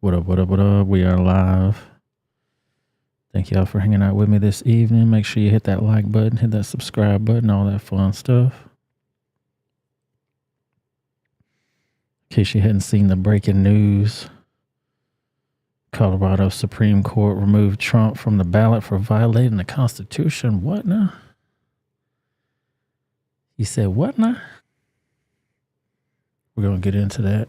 What up, what up, what up? We are live. Thank y'all for hanging out with me this evening. Make sure you hit that like button, hit that subscribe button, all that fun stuff. In case you hadn't seen the breaking news, Colorado Supreme Court removed Trump from the ballot for violating the Constitution. What now? He said, what now? We're going to get into that.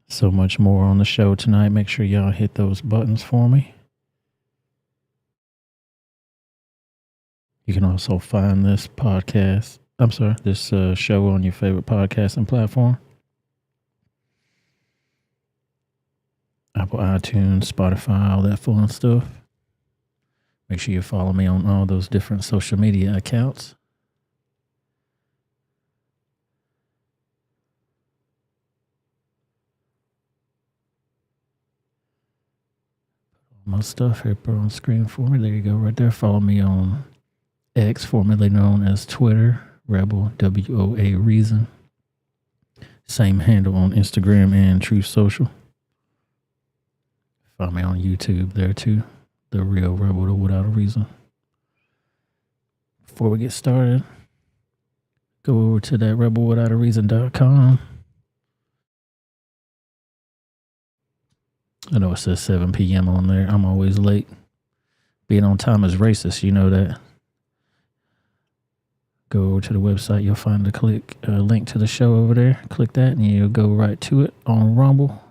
So much more on the show tonight. Make sure y'all hit those buttons for me. You can also find this podcast, this show on your favorite podcasting platform. Apple, iTunes, Spotify, all that fun stuff. Make sure you follow me on all those different social media accounts. My stuff here put on screen for me. There you go, right there. Follow me on X, formerly known as Twitter, Rebelwithoutareason. Same handle on Instagram and Truth Social. Follow me on YouTube there too, The Real Rebel Without a Reason. Before we get started, go over to that rebelwithoutareason.com. I know it says 7 p.m. on there. I'm always late. Being on time is racist. You know that. Go over to the website. You'll find the link to the show over there. Click that and you'll go right to it on Rumble.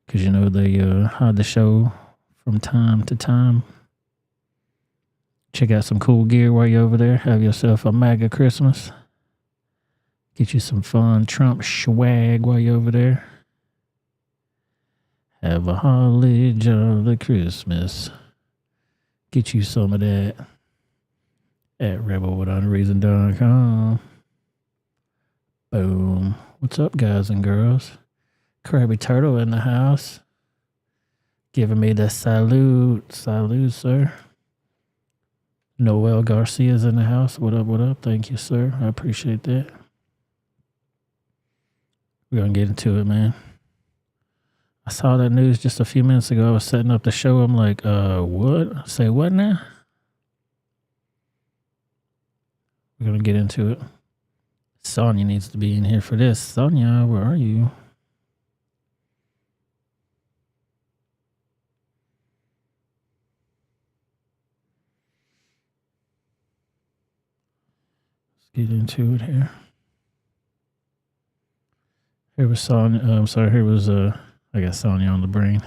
Because you know they hide the show from time to time. Check out some cool gear while you're over there. Have yourself a MAGA Christmas. Get you some fun Trump swag while you're over there. Have a holly jolly Christmas. Get you some of that at rebelwithoutareason.com. Boom. What's up, guys and girls? Krabby Turtle in the house. Giving me the salute. Salute, sir. Noel Garcia's in the house. What up, what up? Thank you, sir. I appreciate that. We're going to get into it, man. I saw that news just a few minutes ago. I was setting up the show. I'm like, what? Say what now? We're going to get into it. Sonya needs to be in here for this. Sonya, where are you? Let's get into it here. Here was Sonya. I'm sorry, here was I got Sonya on the brain.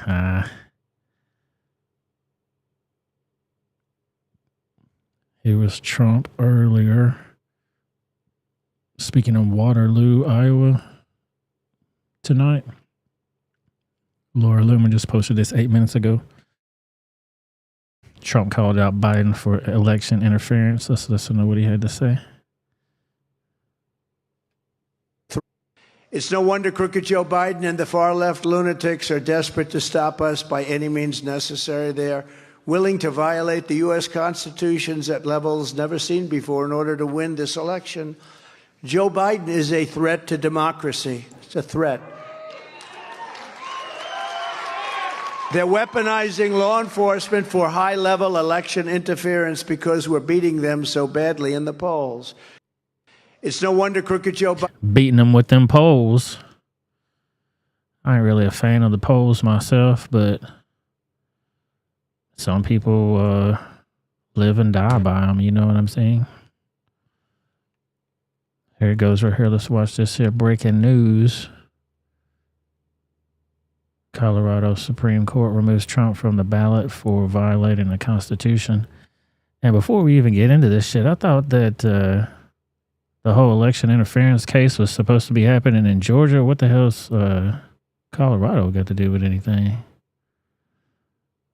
Here was Trump earlier. Speaking of Waterloo, Iowa, tonight. Laura Loomer just posted this 8 minutes ago. Trump called out Biden for election interference. Let's listen to what he had to say. It's no wonder crooked Joe Biden and the far-left lunatics are desperate to stop us by any means necessary. They are willing to violate the U.S. Constitution at levels never seen before in order to win this election. Joe Biden is a threat to democracy. It's a threat. They're weaponizing law enforcement for high-level election interference because we're beating them so badly in the polls. It's no wonder crooked Joe Biden... Beating them with them polls. I ain't really a fan of the polls myself, but some people live and die by them. You know what I'm saying? Here it goes right here. Let's watch this here. Breaking news. Colorado Supreme Court removes Trump from the ballot for violating the Constitution. And before we even get into this shit, I thought that... the whole election interference case was supposed to be happening in Georgia. What the hell's Colorado got to do with anything?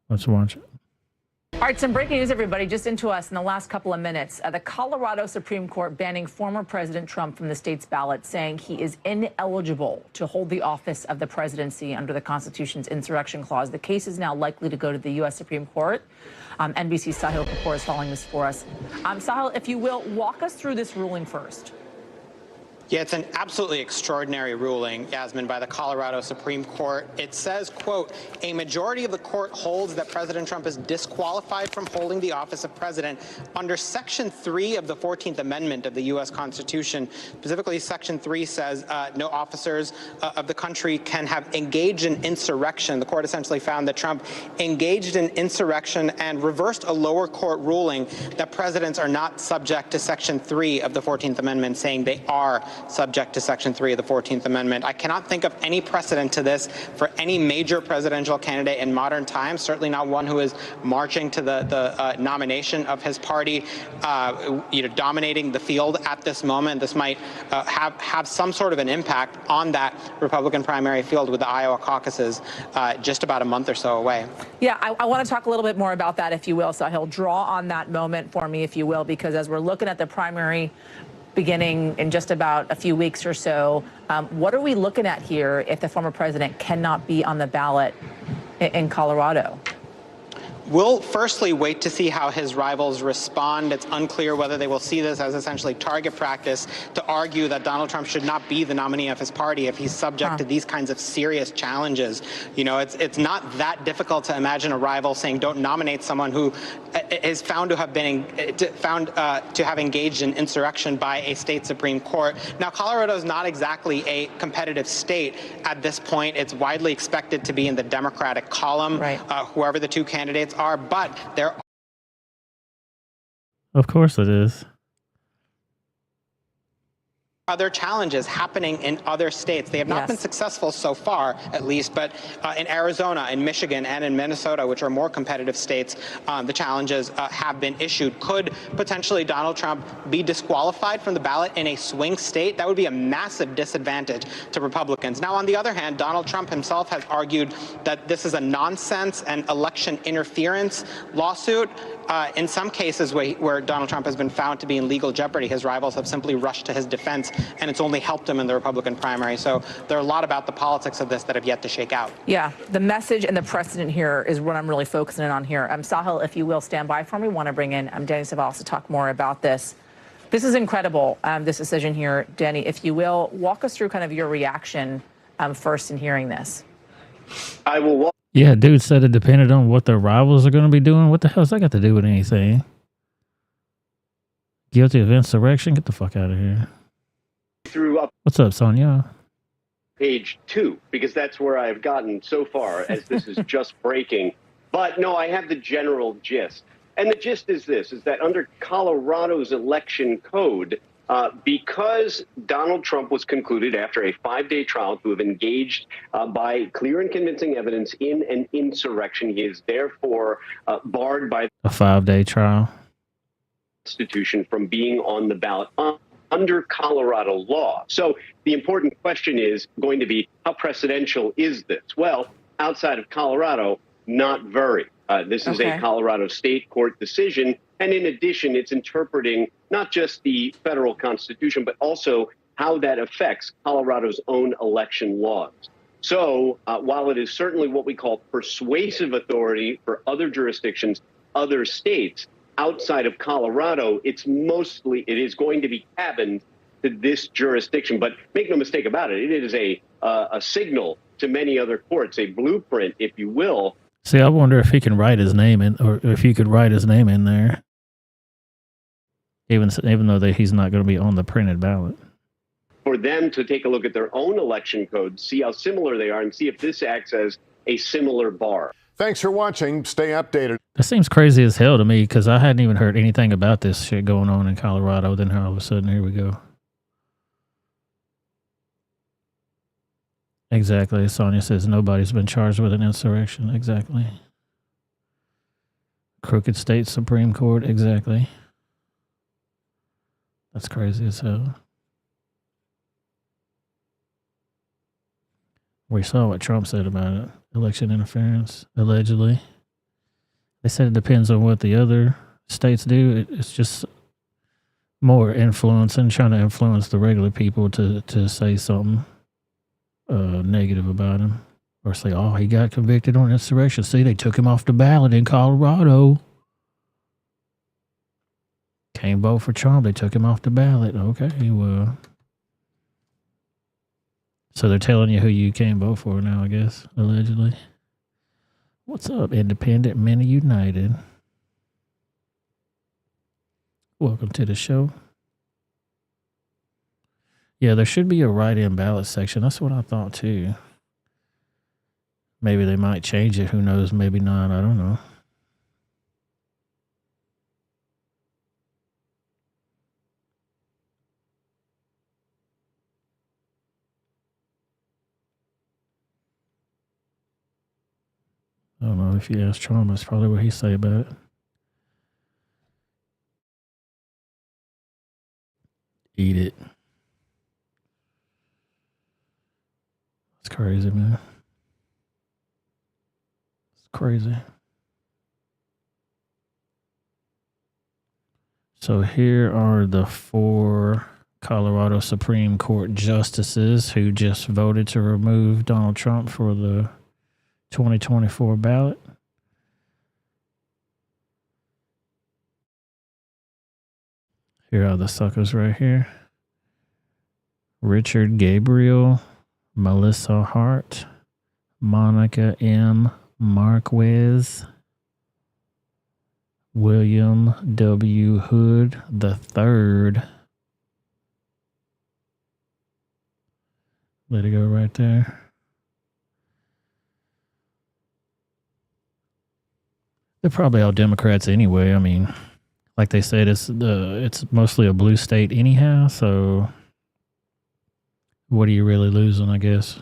Let's watch it. All right, some breaking news, everybody, just into us in the last couple of minutes. The Colorado Supreme Court banning former President Trump from the state's ballot, saying he is ineligible to hold the office of the presidency under the Constitution's insurrection clause. The case is now likely to go to the U.S. Supreme Court. NBC's Sahil Kapoor is following this for us. Sahil, if you will, walk us through this ruling first. Yeah, it's an absolutely extraordinary ruling, Yasmin, by the Colorado Supreme Court. It says, quote, a majority of the court holds that President Trump is disqualified from holding the office of president under Section 3 of the 14th Amendment of the U.S. Constitution. Specifically, Section 3 says no officers of the country can have engaged in insurrection. The court essentially found that Trump engaged in insurrection and reversed a lower court ruling that presidents are not subject to Section 3 of the 14th Amendment, saying they are subject to Section 3 of the 14th Amendment. I cannot think of any precedent to this for any major presidential candidate in modern times, certainly not one who is marching to the nomination of his party, dominating the field at this moment. This might have some sort of an impact on that Republican primary field with the Iowa caucuses just about a month or so away. Yeah, I want to talk a little bit more about that, if you will. So he'll draw on that moment for me, if you will, because as we're looking at the primary beginning in just about a few weeks or so, what are we looking at here if the former president cannot be on the ballot in Colorado? We'll firstly wait to see how his rivals respond. It's unclear whether they will see this as essentially target practice to argue that Donald Trump should not be the nominee of his party if he's subject to these kinds of serious challenges. You know, it's not that difficult to imagine a rival saying, don't nominate someone who is found to have been to have engaged in insurrection by a state Supreme Court. Now, Colorado is not exactly a competitive state at this point. It's widely expected to be in the Democratic column, right. Whoever the two candidates are, but there are. Of course it is. Other challenges happening in other states. They have not been successful so far, at least, but in Arizona, in Michigan, and in Minnesota, which are more competitive states, the challenges have been issued. Could potentially Donald Trump be disqualified from the ballot in a swing state? That would be a massive disadvantage to Republicans. Now, on the other hand, Donald Trump himself has argued that this is a nonsense and election interference lawsuit. In some cases where Donald Trump has been found to be in legal jeopardy, his rivals have simply rushed to his defense, and it's only helped him in the Republican primary. So there are a lot about the politics of this that have yet to shake out. Yeah, the message and the precedent here is what I'm really focusing in on here. Sahil, if you will, stand by for me. Want to bring in Danny Savalas to talk more about this. This is incredible, this decision here. Danny, if you will, walk us through kind of your reaction first in hearing this. I will walk. Yeah, dude said it depended on what their rivals are going to be doing. What the hell's that got to do with anything? Guilty of insurrection? Get the fuck out of here. Through up. What's up, Sonia? Page 2, because that's where I've gotten so far, as this is just breaking. But no, I have the general gist. And the gist is this, is that under Colorado's election code, because Donald Trump was concluded after a 5-day trial to have engaged by clear and convincing evidence in an insurrection, he is therefore barred by a 5-day trial Constitution from being on the ballot under Colorado law. So the important question is going to be, how precedential is this? Well, outside of Colorado, not very. This is a Colorado state court decision. And in addition, it's interpreting not just the federal constitution, but also how that affects Colorado's own election laws. So while it is certainly what we call persuasive authority for other jurisdictions, other states, outside of Colorado, it is going to be cabined to this jurisdiction. But make no mistake about it, it is a signal to many other courts, a blueprint, if you will. See, I wonder if he can write his name in, or if you could write his name in there, even though he's not going to be on the printed ballot. For them to take a look at their own election codes, see how similar they are, and see if this acts as a similar bar. Thanks for watching. Stay updated. That seems crazy as hell to me, because I hadn't even heard anything about this shit going on in Colorado. Then all of a sudden, here we go. Exactly. Sonia says nobody's been charged with an insurrection. Exactly. Crooked state Supreme Court. Exactly. That's crazy as hell. We saw what Trump said about it. Election interference, allegedly. They said it depends on what the other states do. It's just more influence and trying to influence the regular people to say something negative about him, or say, oh, he got convicted on insurrection. See, they took him off the ballot in Colorado. Can't vote for Trump. They took him off the ballot. Okay, well, So they're telling you who you can't vote for now, I guess, allegedly. What's up, Independent Men United? Welcome to the show. Yeah, there should be a write-in ballot section. That's what I thought, too. Maybe they might change it. Who knows? Maybe not. I don't know. I don't know. If you ask Trump, that's probably what he say about it. Eat it. It's crazy, man. It's crazy. So here are the 4 Colorado Supreme Court justices who just voted to remove Donald Trump for the 2024 ballot. Here are the suckers right here. Richard Gabriel, Melissa Hart, Monica M. Marquez, William W. Hood III. Let it go right there. They're probably all Democrats anyway. I mean, like they said, it's mostly a blue state anyhow, so what are you really losing, I guess?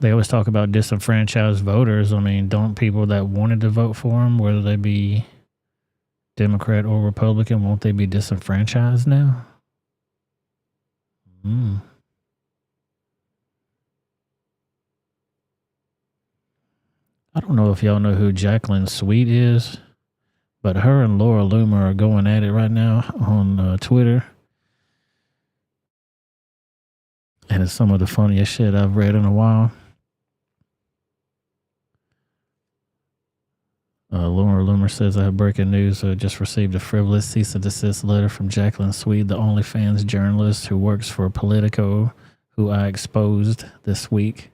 They always talk about disenfranchised voters. I mean, don't people that wanted to vote for them, whether they be Democrat or Republican, won't they be disenfranchised now? I don't know if y'all know who Jacqueline Sweet is, but her and Laura Loomer are going at it right now on Twitter. And it's some of the funniest shit I've read in a while. Laura Loomer says, I have breaking news. I just received a frivolous cease and desist letter from Jacqueline Sweet, the OnlyFans journalist who works for Politico, who I exposed this week.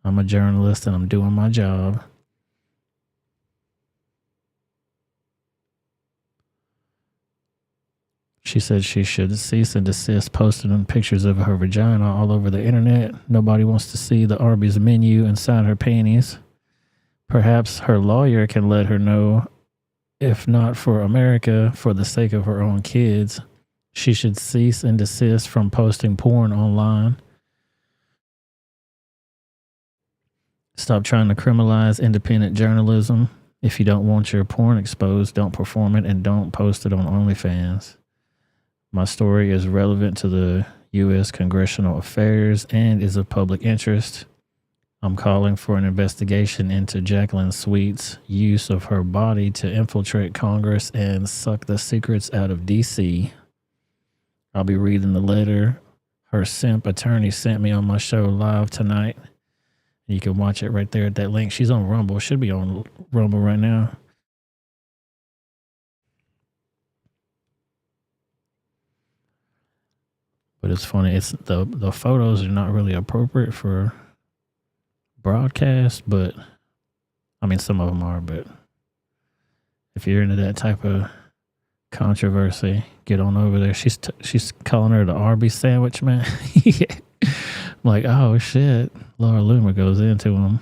I'm a journalist and I'm doing my job. She said she should cease and desist posting pictures of her vagina all over the internet. Nobody wants to see the Arby's menu inside her panties. Perhaps her lawyer can let her know, if not for America, for the sake of her own kids, she should cease and desist from posting porn online. Stop trying to criminalize independent journalism. If you don't want your porn exposed, don't perform it and don't post it on OnlyFans. My story is relevant to the U.S. congressional affairs and is of public interest. I'm calling for an investigation into Jacqueline Sweet's use of her body to infiltrate Congress and suck the secrets out of D.C. I'll be reading the letter her simp attorney sent me on my show live tonight. You can watch it right there at that link. She's on Rumble. Should be on Rumble right now. But it's funny. It's the photos are not really appropriate for broadcast, but I mean, some of them are, but if you're into that type of controversy, get on over there. She's calling her the Arby's sandwich, man. Yeah. I'm like, oh shit. Laura Loomer goes into him.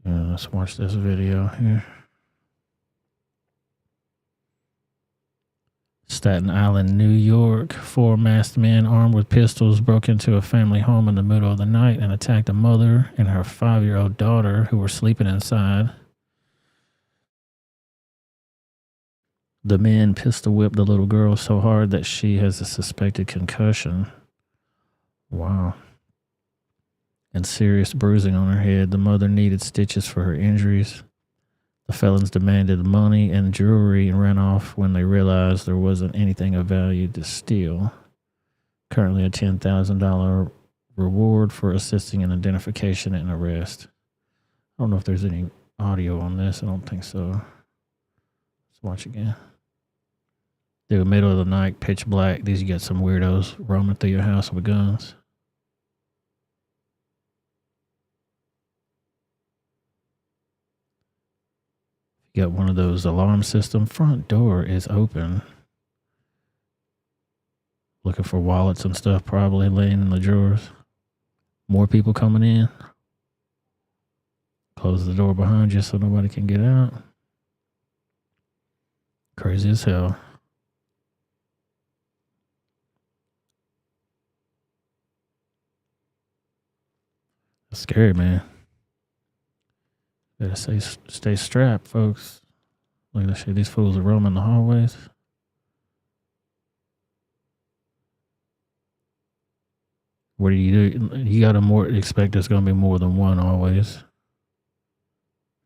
Yeah, let's watch this video here. Staten Island, New York. 4 masked men armed with pistols broke into a family home in the middle of the night and attacked a mother and her 5-year-old daughter who were sleeping inside. The men pistol whipped the little girl so hard that she has a suspected concussion. Wow. And serious bruising on her head. The mother needed stitches for her injuries. The felons demanded money and jewelry and ran off when they realized there wasn't anything of value to steal. Currently a $10,000 reward for assisting in identification and arrest. I don't know if there's any audio on this. I don't think so. Let's watch again. Dude, middle of the night, pitch black. These, you got some weirdos roaming through your house with guns. You got one of those alarm system. Front door is open. Looking for wallets and stuff, probably laying in the drawers. More people coming in. Close the door behind you so nobody can get out. Crazy as hell. That's scary, man. Better stay strapped, folks. Look at that shit. These fools are roaming the hallways. What do you do? You gotta expect there's gonna be more than one always.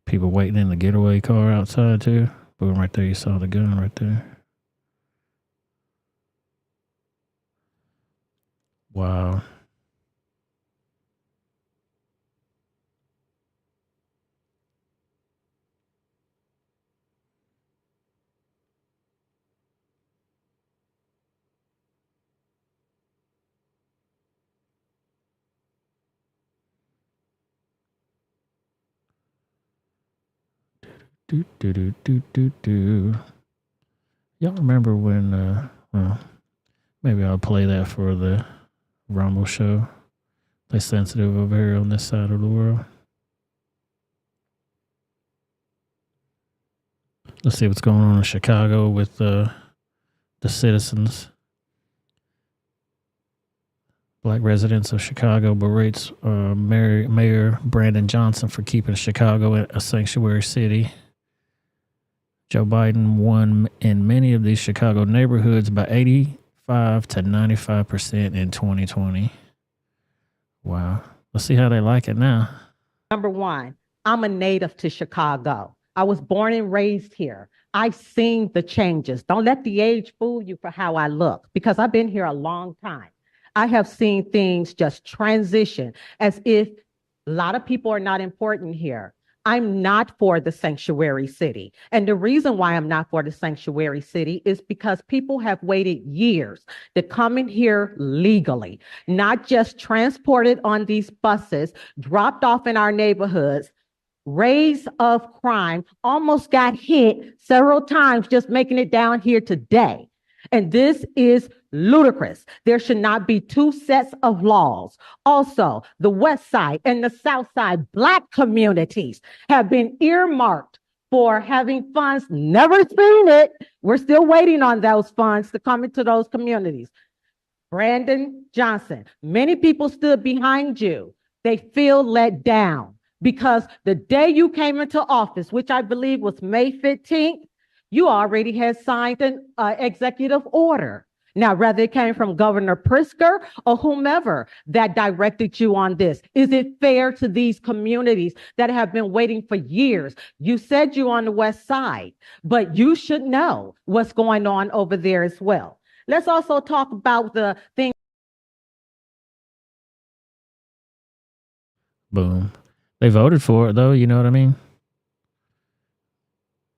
People waiting in the getaway car outside too. Boom, right there. You saw the gun right there. Wow. Do. Y'all remember when, well, maybe I'll play that for the Rumble show. They're sensitive over here on this side of the world. Let's see what's going on in Chicago with the citizens. Black residents of Chicago berates Mayor Brandon Johnson for keeping Chicago a sanctuary city. Joe Biden won in many of these Chicago neighborhoods by 85 to 95% in 2020. Wow. Let's see how they like it now. Number one, I'm a native to Chicago. I was born and raised here. I've seen the changes. Don't let the age fool you for how I look, because I've been here a long time. I have seen things just transition as if a lot of people are not important here. I'm not for the sanctuary city. And the reason why I'm not for the sanctuary city is because people have waited years to come in here legally, not just transported on these buses, dropped off in our neighborhoods, raise of crime, almost got hit several times just making it down here today. And this is ludicrous. There should not be two sets of laws. Also, the West Side and the South Side Black communities have been earmarked for having funds. Never seen it. We're still waiting on those funds to come into those communities. Brandon Johnson, many people stood behind you. They feel let down because the day you came into office, which I believe was May 15th, you already had signed an executive order. Now, whether it came from Governor Pritzker or whomever that directed you on this, is it fair to these communities that have been waiting for years? You said you're on the West Side, but you should know what's going on over there as well. Let's also talk about the thing. Boom. They voted for it, though. You know what I mean?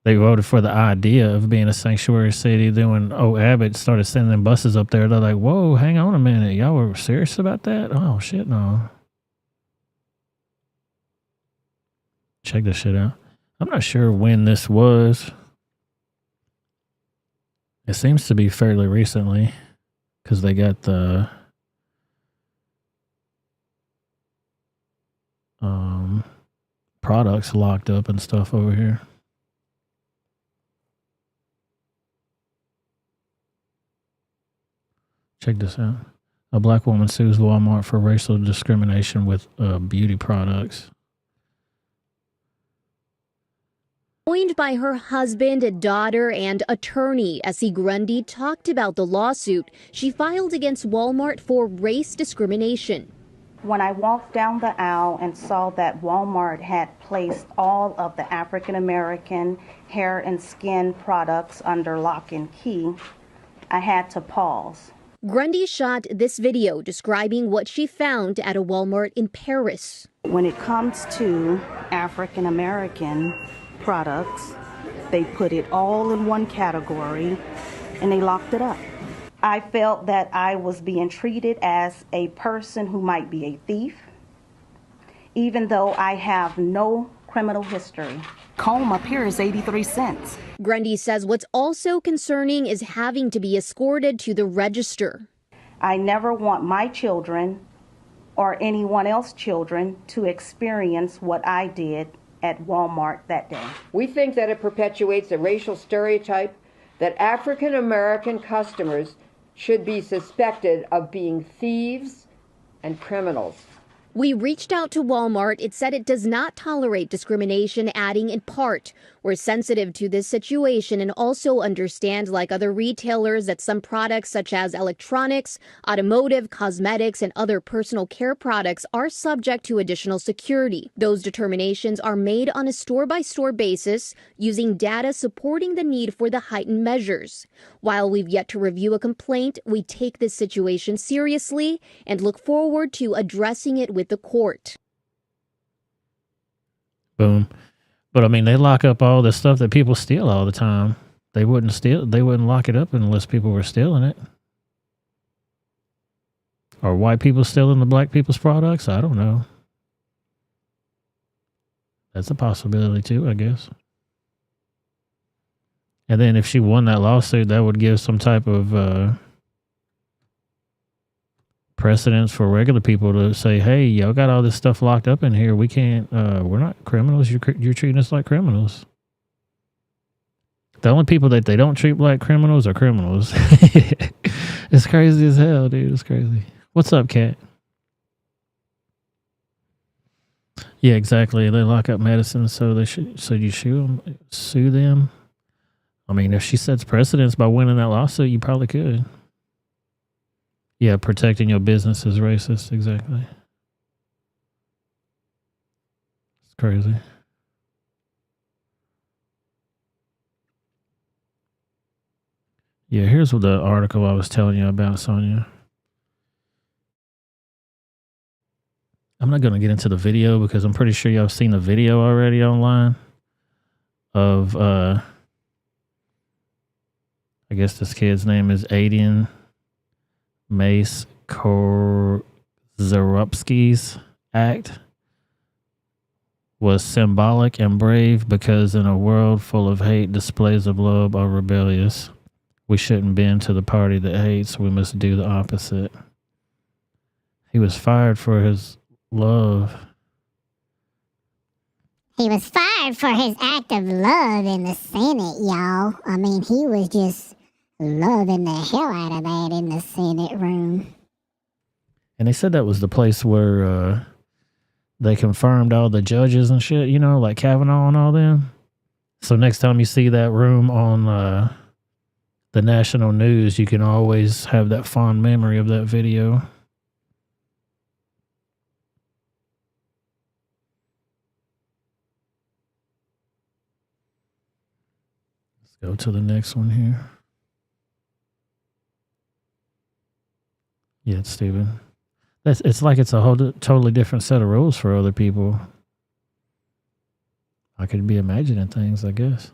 They voted for the idea of being a sanctuary city. Then when Abbott started sending buses up there, they're like, whoa, hang on a minute. Y'all were serious about that? Oh, shit, no. Check this shit out. I'm not sure when this was. It seems to be fairly recently because they got the products locked up and stuff over here. Check this out. A black woman sues Walmart for racial discrimination with beauty products. Joined by her husband, daughter, and attorney, Essie Grundy talked about the lawsuit she filed against Walmart for race discrimination. When I walked down the aisle and saw that Walmart had placed all of the African American hair and skin products under lock and key, I had to pause. Grundy shot this video describing what she found at a Walmart in Paris. When it comes to African American products, they put it all in one category and they locked it up. I felt that I was being treated as a person who might be a thief, even though I have no criminal history. Comb up here is 83 cents. Grundy says what's also concerning is having to be escorted to the register. I never want my children or anyone else's children to experience what I did at Walmart that day. We think that it perpetuates a racial stereotype that African American customers should be suspected of being thieves and criminals. We reached out to Walmart. It said it does not tolerate discrimination, adding in part, we're sensitive to this situation and also understand, like other retailers, that some products such as electronics, automotive, cosmetics, and other personal care products are subject to additional security. Those determinations are made on a store-by-store basis using data supporting the need for the heightened measures. While we've yet to review a complaint, we take this situation seriously and look forward to addressing it with the court. Boom. But I mean, they lock up all the stuff that people steal all the time. They wouldn't lock it up unless people were stealing it. Or white people stealing the black people's products? I don't know. That's a possibility too, I guess. And then if she won that lawsuit, that would give some type of precedence for regular people to say, hey, y'all got all this stuff locked up in here. We can't, we're not criminals. You're treating us like criminals. The only people that they don't treat like criminals are criminals. It's crazy as hell, dude. It's crazy. What's up, Kat? Yeah, exactly. They lock up medicine, so you sue them. I mean, if she sets precedence by winning that lawsuit, you probably could. Yeah, protecting your business is racist. Exactly. It's crazy. Yeah, here's what the article I was telling you about, Sonia. I'm not going to get into the video because I'm pretty sure y'all have seen the video already online of, I guess this kid's name is Aiden Mace Korzerupski's act was symbolic and brave because in a world full of hate, displays of love are rebellious. We shouldn't bend to the party that hates. We must do the opposite. He was fired for his love. He was fired for his act of love in the Senate, y'all. I mean, he was just loving the hell out of that in the Senate room. And they said that was the place where they confirmed all the judges and shit, you know, like Kavanaugh and all them. So next time you see that room on the national news, you can always have that fond memory of that video. Let's go to the next one here. Yeah, Steven. It's like it's a whole totally different set of rules for other people. I could be imagining things, I guess.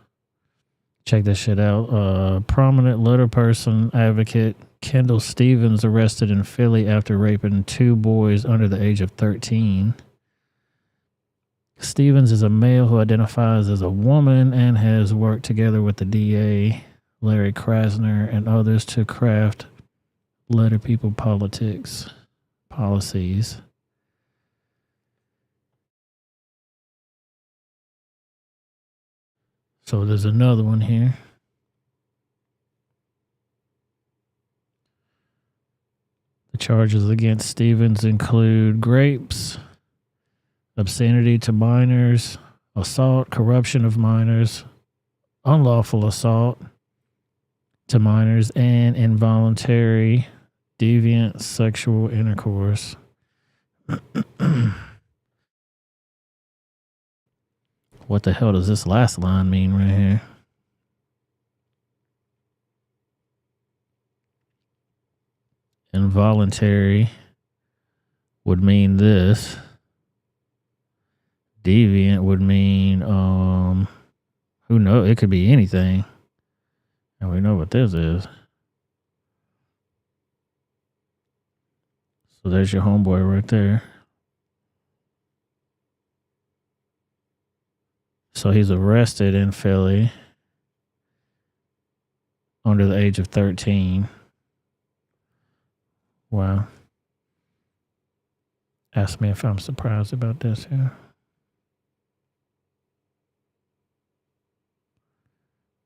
Check this shit out. Prominent litter person advocate Kendall Stevens arrested in Philly after raping 2 boys under the age of 13. Stevens is a male who identifies as a woman and has worked together with the DA, Larry Krasner, and others to craft litter people policies. So there's another one here. The charges against Stevens include rapes, obscenity to minors, assault, corruption of minors, unlawful assault to minors, and involuntary deviant sexual intercourse. What the hell does this last line mean right here? Involuntary would mean this. Deviant would mean, who knows? It could be anything. And we know what this is. So there's your homeboy right there. So he's arrested in Philly under the age of 13. Wow. Ask me if I'm surprised about this here.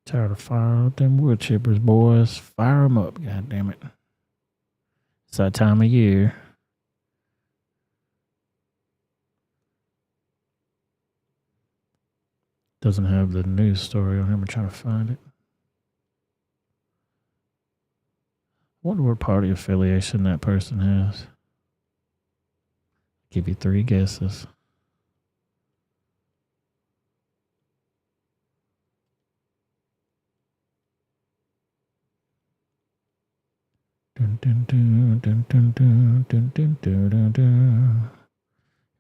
Tired of firing up them wood chippers, boys. Fire them up, god damn it. It's that time of year. Doesn't have the news story on him. I'm trying to find it. I wonder what party affiliation that person has. Give you 3 guesses. Dun, dun, dun, dun, dun, dun, dun, dun, dun, dun, dun.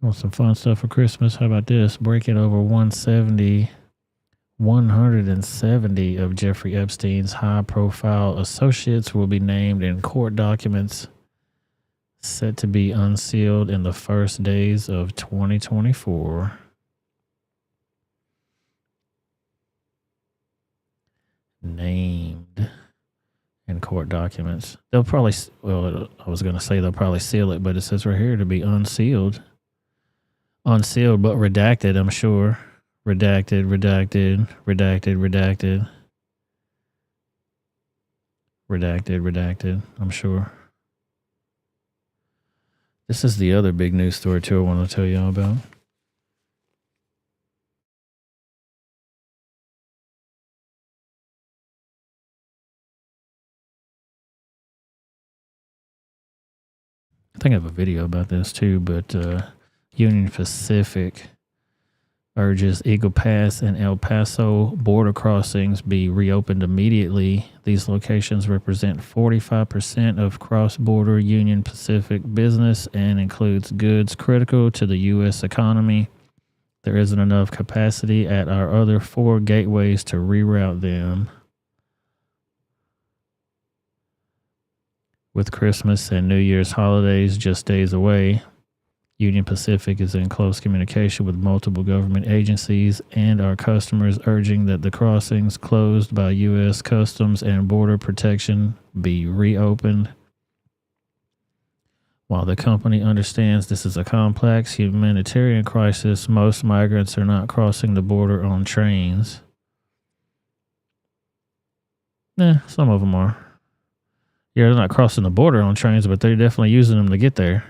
Want some fun stuff for Christmas? How about this? Breaking over 170 of Jeffrey Epstein's high-profile associates will be named in court documents set to be unsealed in the first days of 2024. Named in court documents. They'll probably, well, I was going to say they'll probably seal it, but it says right here to be unsealed. Unsealed, but redacted, I'm sure. Redacted, redacted, redacted, redacted. Redacted, redacted, I'm sure. This is the other big news story, too, I want to tell y'all about. I think I have a video about this, too, but Union Pacific urges Eagle Pass and El Paso border crossings be reopened immediately. These locations represent 45% of cross-border Union Pacific business and includes goods critical to the U.S. economy. There isn't enough capacity at our other 4 gateways to reroute them. With Christmas and New Year's holidays just days away, Union Pacific is in close communication with multiple government agencies and our customers, urging that the crossings closed by U.S. Customs and Border Protection be reopened. While the company understands this is a complex humanitarian crisis, most migrants are not crossing the border on trains. Some of them are. Yeah, they're not crossing the border on trains, but they're definitely using them to get there.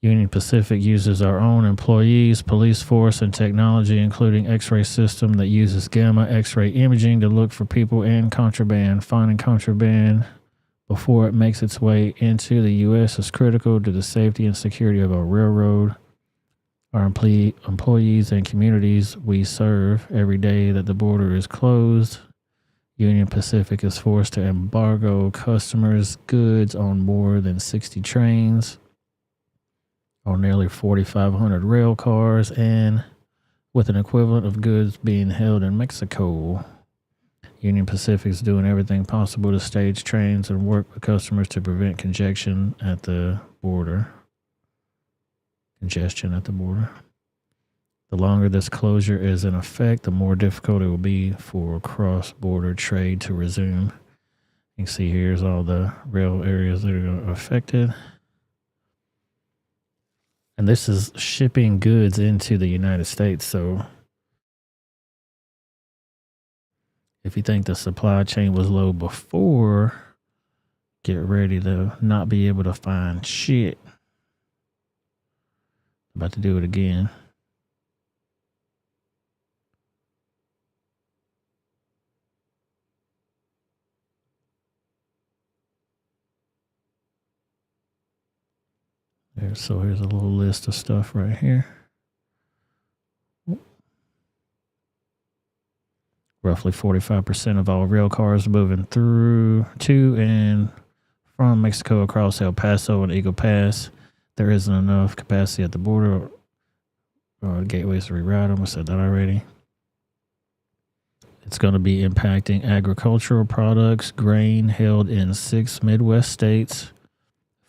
Union Pacific uses our own employees, police force, and technology, including X-ray system that uses gamma X-ray imaging to look for people and contraband. Finding contraband before it makes its way into the U.S. is critical to the safety and security of our railroad, our employees, and communities we serve. Every day that the border is closed, Union Pacific is forced to embargo customers' goods on more than 60 trains, on nearly 4,500 rail cars, and with an equivalent of goods being held in Mexico. Union Pacific is doing everything possible to stage trains and work with customers to prevent congestion at the border. The longer this closure is in effect, the more difficult it will be for cross-border trade to resume. You can see here's all the rail areas that are affected. And this is shipping goods into the United States. So if you think the supply chain was low before, get ready to not be able to find shit. About to do it again. So here's a little list of stuff right here. Roughly 45% of all rail cars moving through to and from Mexico across El Paso and Eagle Pass. There isn't enough capacity at the border or gateways to reroute them. I said that already. It's going to be impacting agricultural products, grain held in 6 Midwest states,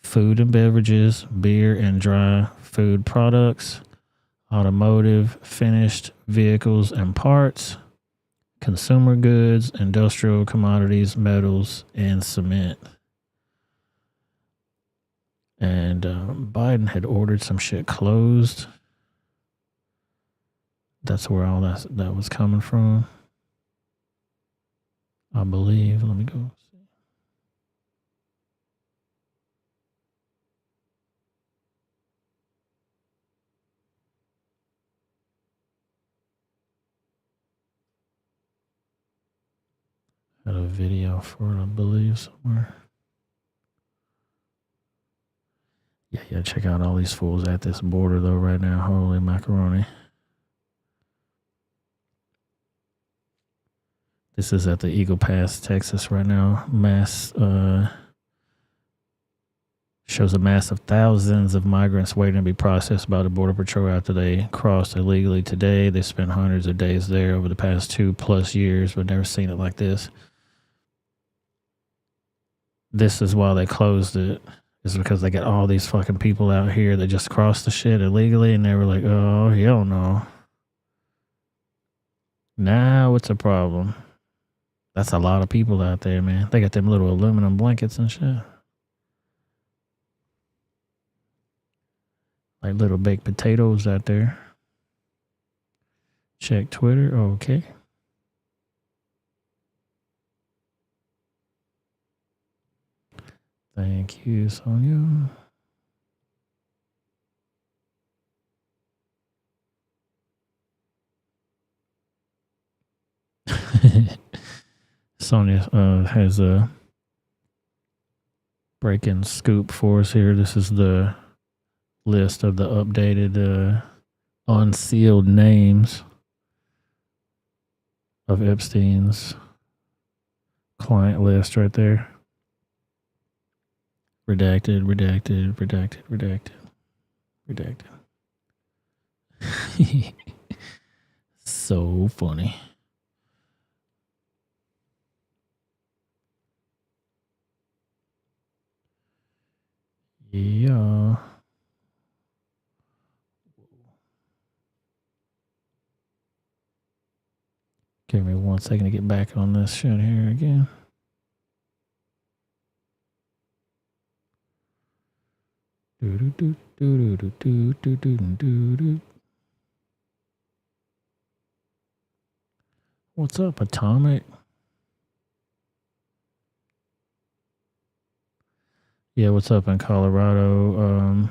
food and beverages, beer and dry food products, automotive, finished vehicles and parts, consumer goods, industrial commodities, metals, and cement. And Biden had ordered some shit closed. That's where all that was coming from, I believe. Let me go see. Had a video for it, I believe, somewhere. Yeah, check out all these fools at this border, though, right now. Holy macaroni. This is at the Eagle Pass, Texas, right now. Shows a mass of thousands of migrants waiting to be processed by the Border Patrol after they crossed illegally today. They spent hundreds of days there over the past 2+ years, but never seen it like this. This is why they closed it. Is because they got all these fucking people out here that just crossed the shit illegally, and they were like, oh, hell no. Now it's a problem. That's a lot of people out there, man. They got them little aluminum blankets and shit. Like little baked potatoes out there. Check Twitter. Okay. Thank you, Sonia. Sonia has a breaking scoop for us here. This is the list of the updated unsealed names of Epstein's client list right there. Redacted, redacted, redacted, redacted, redacted. So funny. Yeah. Give me 1 second to get back on this shit here again. What's up, Atomic? Yeah, what's up in Colorado?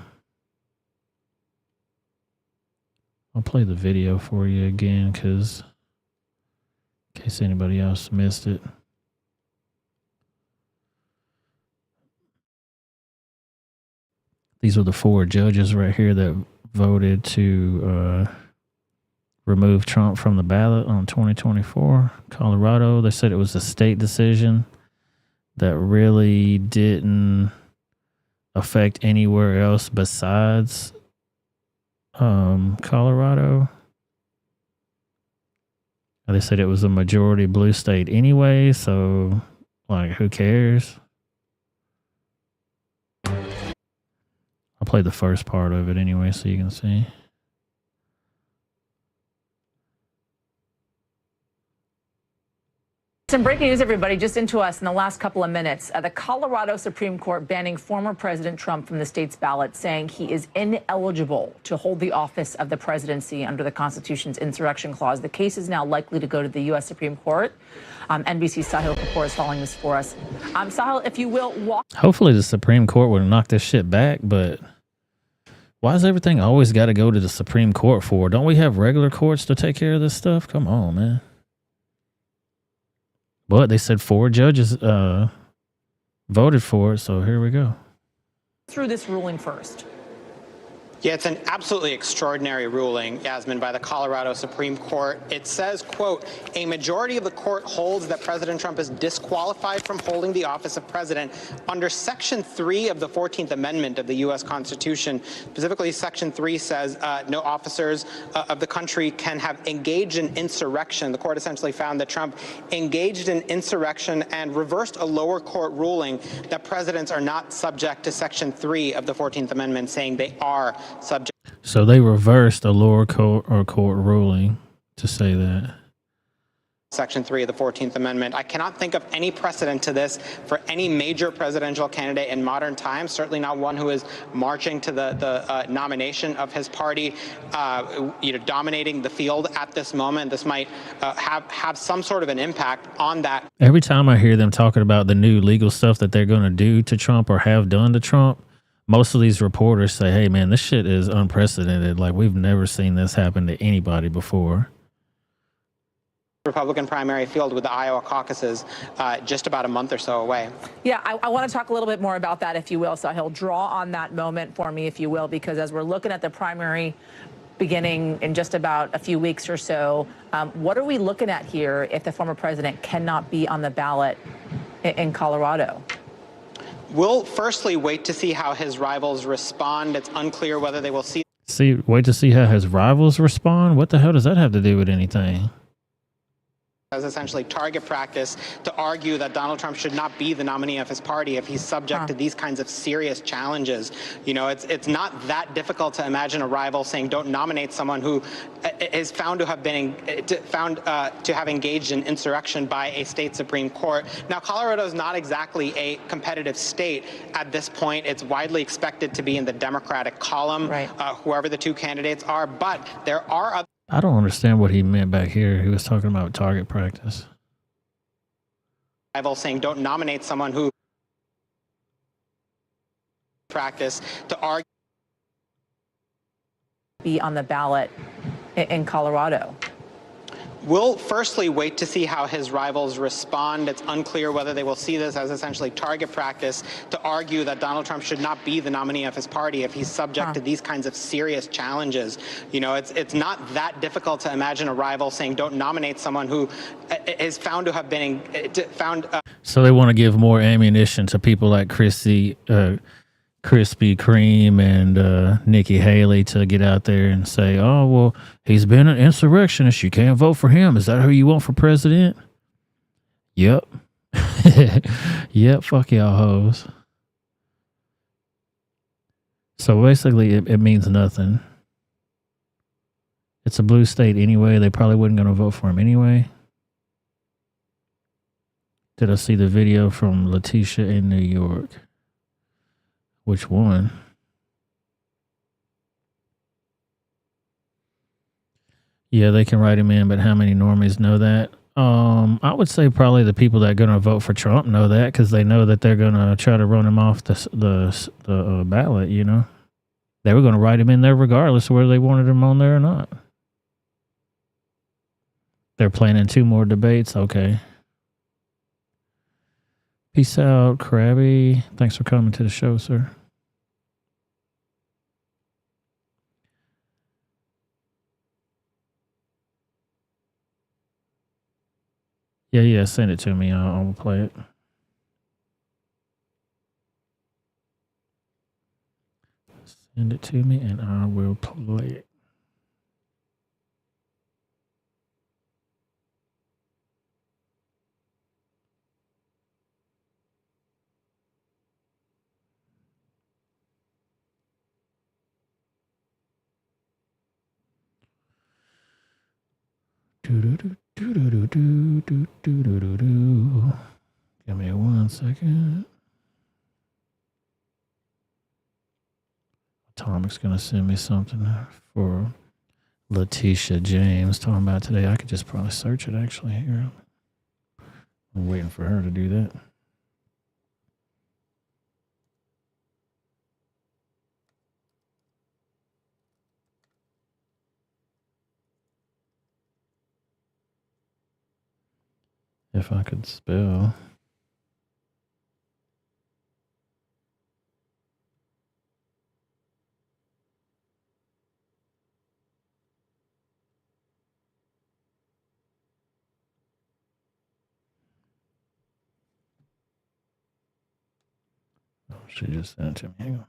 I'll play the video for you again, because in case anybody else missed it. These are the 4 judges right here that voted to remove Trump from the ballot on 2024. Colorado, they said it was a state decision that really didn't affect anywhere else besides Colorado. They said it was a majority blue state anyway, so like, who cares? I'll play the first part of it anyway so you can see. Some breaking news, everybody, just into us in the last couple of minutes. The Colorado Supreme Court banning former President Trump from the state's ballot, saying he is ineligible to hold the office of the presidency under the Constitution's insurrection clause. The case is now likely to go to the U.S. Supreme Court. NBC's Sahil Kapoor is following this for us. Sahil, if you will, walk. Hopefully the Supreme Court would knock this shit back, but why is everything always got to go to the Supreme Court for? Don't we have regular courts to take care of this stuff? Come on, man. But they said 4 judges voted for it, so here we go. Through this ruling first. Yeah, it's an absolutely extraordinary ruling, Yasmin, by the Colorado Supreme Court. It says, quote, a majority of the court holds that President Trump is disqualified from holding the office of president under Section 3 of the 14th Amendment of the U.S. Constitution. Specifically, Section 3 says no officers of the country can have engaged in insurrection. The court essentially found that Trump engaged in insurrection and reversed a lower court ruling that presidents are not subject to Section 3 of the 14th Amendment, saying they are subject. So they reversed a lower court or court ruling to say that. Section 3 of the 14th Amendment. I cannot think of any precedent to this for any major presidential candidate in modern times, certainly not one who is marching to the nomination of his party, dominating the field at this moment. This might have some sort of an impact on that. Every time I hear them talking about the new legal stuff that they're going to do to Trump or have done to Trump, most of these reporters say, hey, man, this shit is unprecedented. Like, we've never seen this happen to anybody before. Republican primary field with the Iowa caucuses just about a month or so away. Yeah, I want to talk a little bit more about that, if you will. So he'll draw on that moment for me, if you will, because as we're looking at the primary beginning in just about a few weeks or so, what are we looking at here if the former president cannot be on the ballot in Colorado? We'll firstly wait to see how his rivals respond. It's unclear whether they will wait to see how his rivals respond? What the hell does that have to do with anything? as essentially target practice to argue that Donald Trump should not be the nominee of his party if he's subject to these kinds of serious challenges. You know, it's not that difficult to imagine a rival saying, don't nominate someone who is found to have been to have engaged in insurrection by a state Supreme Court. Now, Colorado is not exactly a competitive state at this point. It's widely expected to be in the Democratic column, whoever the two candidates are, but there are other. I don't understand what he meant back here. He was talking about target practice. Rival saying, don't nominate someone who practice to argue be on the ballot in Colorado. We'll firstly wait to see how his rivals respond. It's unclear whether they will see this as essentially target practice to argue that Donald Trump should not be the nominee of his party if he's subject to these kinds of serious challenges. You know, it's not that difficult to imagine a rival saying, don't nominate someone who is found to have been So they want to give more ammunition to people like Krispy Kreme and Nikki Haley to get out there and say, oh, well, he's been an insurrectionist. You can't vote for him. Is that who you want for president? Yep. Yep, fuck y'all hoes. So basically, it means nothing. It's a blue state anyway. They probably wasn't going to vote for him anyway. Did I see the video from Letitia in New York? Which one? Yeah, they can write him in, but how many normies know that? I would say probably the people that are going to vote for Trump know that because they know that they're going to try to run him off the ballot, you know? They were going to write him in there regardless of whether they wanted him on there or not. They're planning 2 more debates. Okay. Peace out, Krabby. Thanks for coming to the show, sir. Yeah, send it to me. I'll play it. Send it to me and I will play it. Give me 1 second. Atomic's gonna send me something for Letitia James talking about today. I could just probably search it actually here. I'm waiting for her to do that. If I could spell. She just sent it to me. Hang on.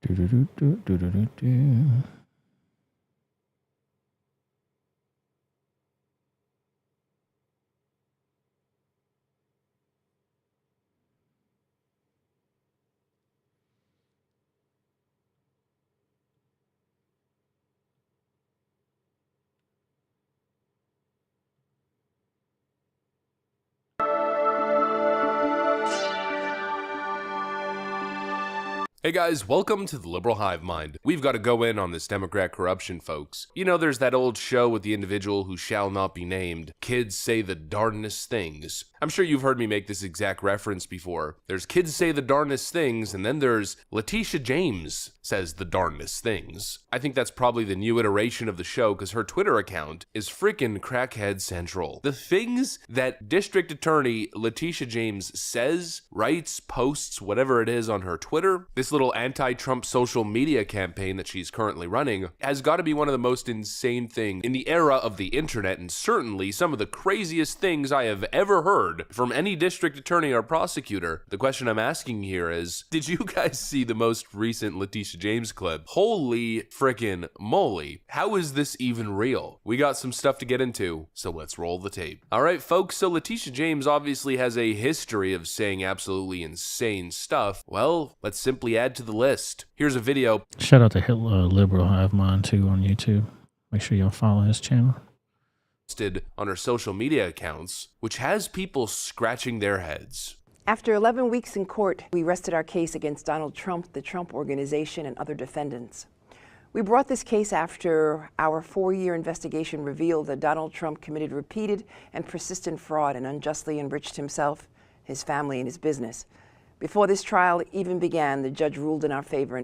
Do. Hey guys, welcome to the Liberal Hive Mind. We've got to go in on this Democrat corruption, folks. You know, there's that old show with the individual who shall not be named. Kids say the darndest things. I'm sure you've heard me make this exact reference before. There's kids say the darndest things, and then there's Letitia James says the darndest things. I think that's probably the new iteration of the show because her Twitter account is freaking crackhead central. The things that District Attorney Letitia James says, writes, posts, whatever it is on her Twitter, this little anti-Trump social media campaign that she's currently running has got to be one of the most insane things in the era of the internet, and certainly some of the craziest things I have ever heard from any district attorney or prosecutor. The question I'm asking here is, did you guys see the most recent Letitia James clip? Holy frickin' moly. How is this even real? We got some stuff to get into, so let's roll the tape. Alright folks, so Letitia James obviously has a history of saying absolutely insane stuff. Well, let's simply add to the list. Here's a video. Shout out to Hitler, Liberal Hive Mind too on YouTube. Make sure y'all follow his channel. On her social media accounts, which has people scratching their heads. After 11 weeks in court, we rested our case against Donald Trump, the Trump Organization, and other defendants. We brought this case after our 4-year investigation revealed that Donald Trump committed repeated and persistent fraud and unjustly enriched himself, his family, and his business. Before this trial even began, the judge ruled in our favor.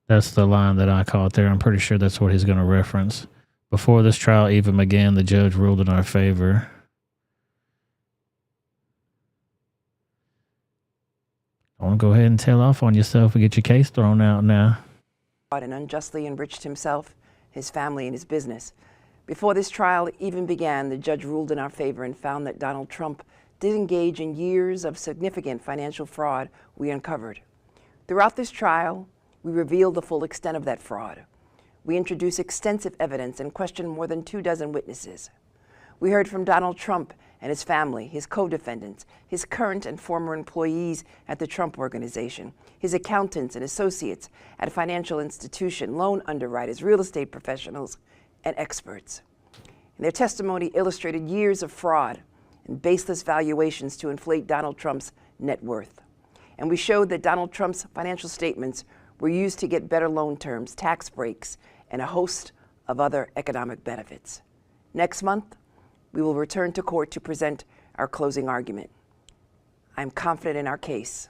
That's the line that I caught there. I'm pretty sure that's what he's going to reference. Before this trial even began, the judge ruled in our favor. Don't go ahead and tail off on yourself and get your case thrown out now. And unjustly enriched himself, his family, and his business. Before this trial even began, the judge ruled in our favor and found that Donald Trump did engage in years of significant financial fraud we uncovered. Throughout this trial, we revealed the full extent of that fraud. We introduced extensive evidence and questioned more than 24 witnesses. We heard from Donald Trump and his family, his co-defendants, his current and former employees at the Trump Organization, his accountants and associates at a financial institution, loan underwriters, real estate professionals, and experts. And their testimony illustrated years of fraud and baseless valuations to inflate Donald Trump's net worth. And we showed that Donald Trump's financial statements were used to get better loan terms, tax breaks, and a host of other economic benefits. Next month, we will return to court to present our closing argument. I'm confident in our case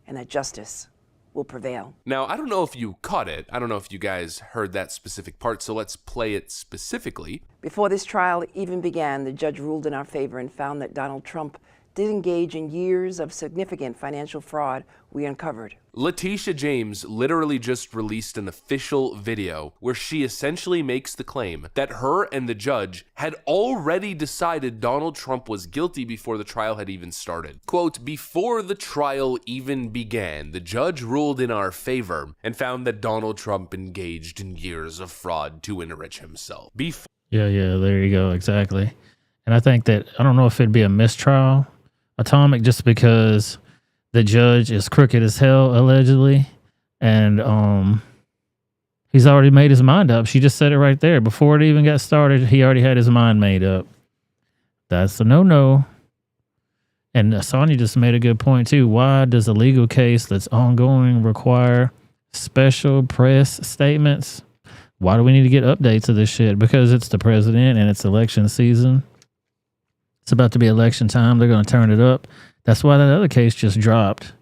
and that justice will prevail. Now, I don't know if you caught it. I don't know if you guys heard that specific part, so let's play it specifically. Before this trial even began, the judge ruled in our favor and found that Donald Trump did engage in years of significant financial fraud we uncovered. Letitia James literally just released an official video where she essentially makes the claim that her and the judge had already decided Donald Trump was guilty before the trial had even started. Quote, before the trial even began, the judge ruled in our favor and found that Donald Trump engaged in years of fraud to enrich himself. Yeah, there you go, exactly. And I think that, I don't know if it'd be a mistrial, Atomic, just because the judge is crooked as hell, allegedly. And he's already made his mind up. She just said it right there. Before it even got started, he already had his mind made up. That's a no-no. And Sonia just made a good point, too. Why does a legal case that's ongoing require special press statements? Why do we need to get updates of this shit? Because it's the president and it's election season. It's about to be election time. They're going to turn it up. That's why that other case just dropped.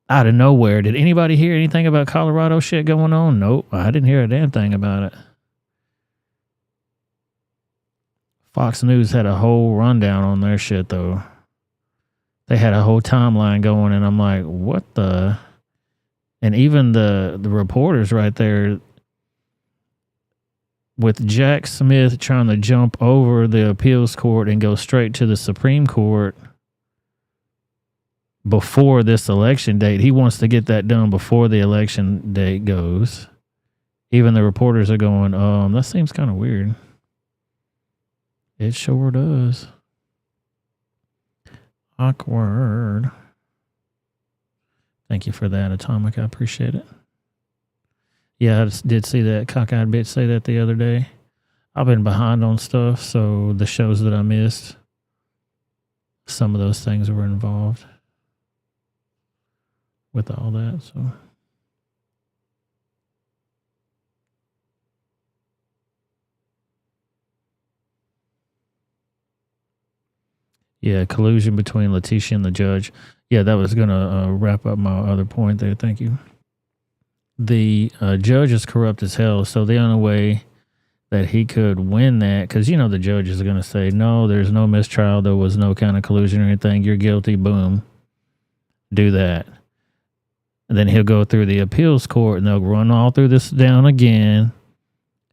Out of nowhere. Did anybody hear anything about Colorado shit going on? Nope. I didn't hear a damn thing about it. Fox News had a whole rundown on their shit, though. They had a whole timeline going, and I'm like, what the? And even the reporters right there, with Jack Smith trying to jump over the appeals court and go straight to the Supreme Court before this election date. He wants to get that done before the election date goes. Even the reporters are going, that seems kind of weird. It sure does. Awkward. Thank you for that, Atomic. I appreciate it. Yeah, I did see that cockeyed bitch say that the other day. I've been behind on stuff, so the shows that I missed, some of those things were involved with all that. So yeah, collusion between Letitia and the judge. Yeah, that was gonna wrap up my other point there. Thank you. The judge is corrupt as hell, so the only way that he could win that, because you know the judge is going to say, no, there's no mistrial, there was no kind of collusion or anything, you're guilty, boom, do that. And then he'll go through the appeals court and they'll run all through this down again,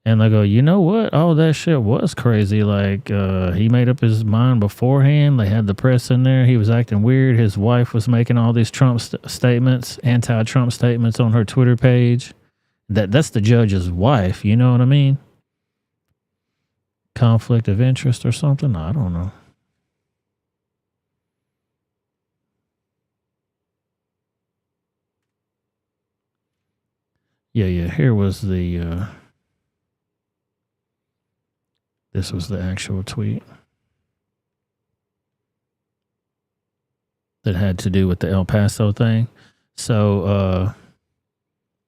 and they'll go, you know what, all that shit was crazy, like he made up his mind beforehand, they had the press in there, he was acting weird, his wife was making all these Trump statements, anti-Trump statements on her Twitter page. That's the judge's wife, you know what I mean? Conflict of interest or something? I don't know. Yeah, here was the this was the actual tweet that had to do with the El Paso thing. So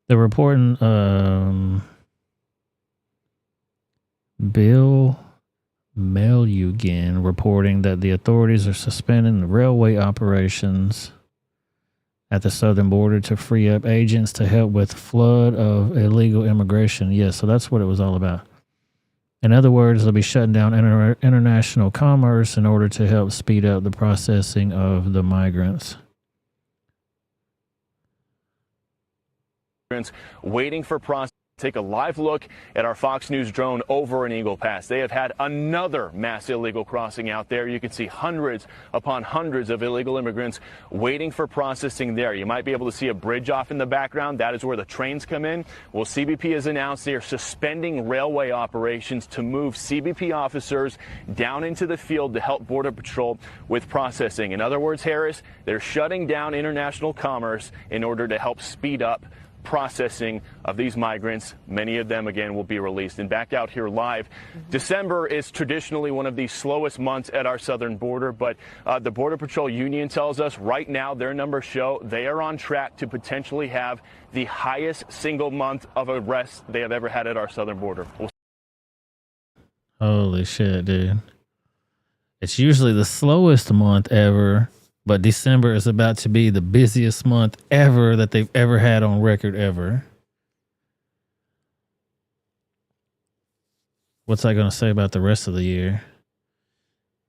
the reporting Bill Melugan reporting that the authorities are suspending the railway operations at the southern border to free up agents to help with flood of illegal immigration. Yeah, so that's what it was all about. In other words, they'll be shutting down international commerce in order to help speed up the processing of the migrants. Waiting for process. Take a live look at our Fox News drone over in Eagle Pass. They have had another mass illegal crossing out there. You can see hundreds upon hundreds of illegal immigrants waiting for processing there. You might be able to see a bridge off in the background. That is where the trains come in. Well, CBP has announced they are suspending railway operations to move CBP officers down into the field to help Border Patrol with processing. In other words, Harris, they're shutting down international commerce in order to help speed up processing of these migrants. Many of them, again, will be released. And back out here live, December is traditionally one of the slowest months at our southern border, but the Border Patrol Union tells us right now their numbers show they are on track to potentially have the highest single month of arrests they have ever had at our southern border. Holy shit, dude. It's usually the slowest month ever, but December is about to be the busiest month ever that they've ever had on record ever. What's that going to say about the rest of the year?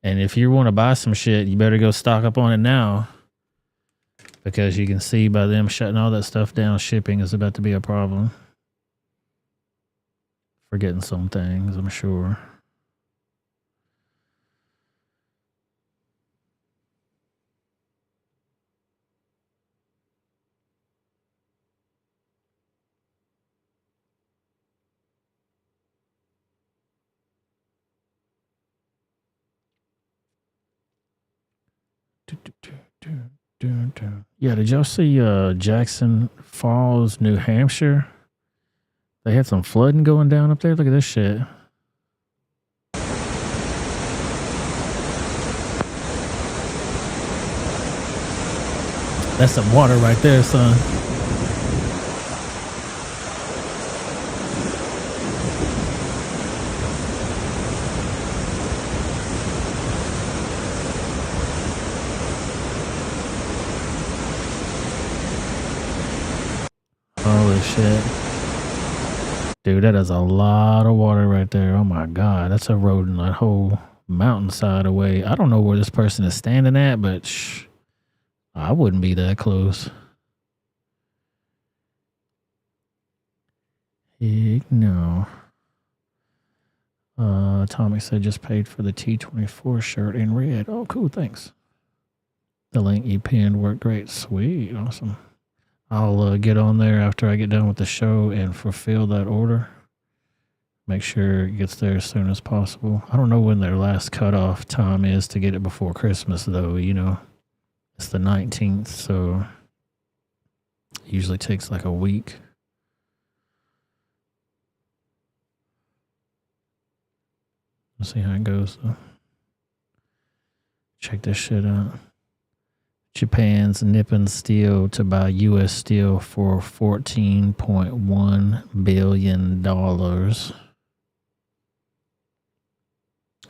And if you want to buy some shit, you better go stock up on it now, because you can see by them shutting all that stuff down, shipping is about to be a problem. Forgetting some things, I'm sure. Yeah, did y'all see Jackson Falls, New Hampshire? They had some flooding going down up there. Look at this shit. That's some water right there, son. Holy shit. Dude, that is a lot of water right there. Oh my God. That's eroding that whole mountainside away. I don't know where this person is standing at, but I wouldn't be that close. No. Tommy said just paid for the T24 shirt in red. Oh, cool. Thanks. The link you pinned worked great. Sweet. Awesome. I'll get on there after I get done with the show and fulfill that order. Make sure it gets there as soon as possible. I don't know when their last cutoff time is to get it before Christmas, though. You know, it's the 19th, so it usually takes like a week. Let's see how it goes, though. Check this shit out. Japan's nipping steel to buy U.S. steel for $14.1 billion.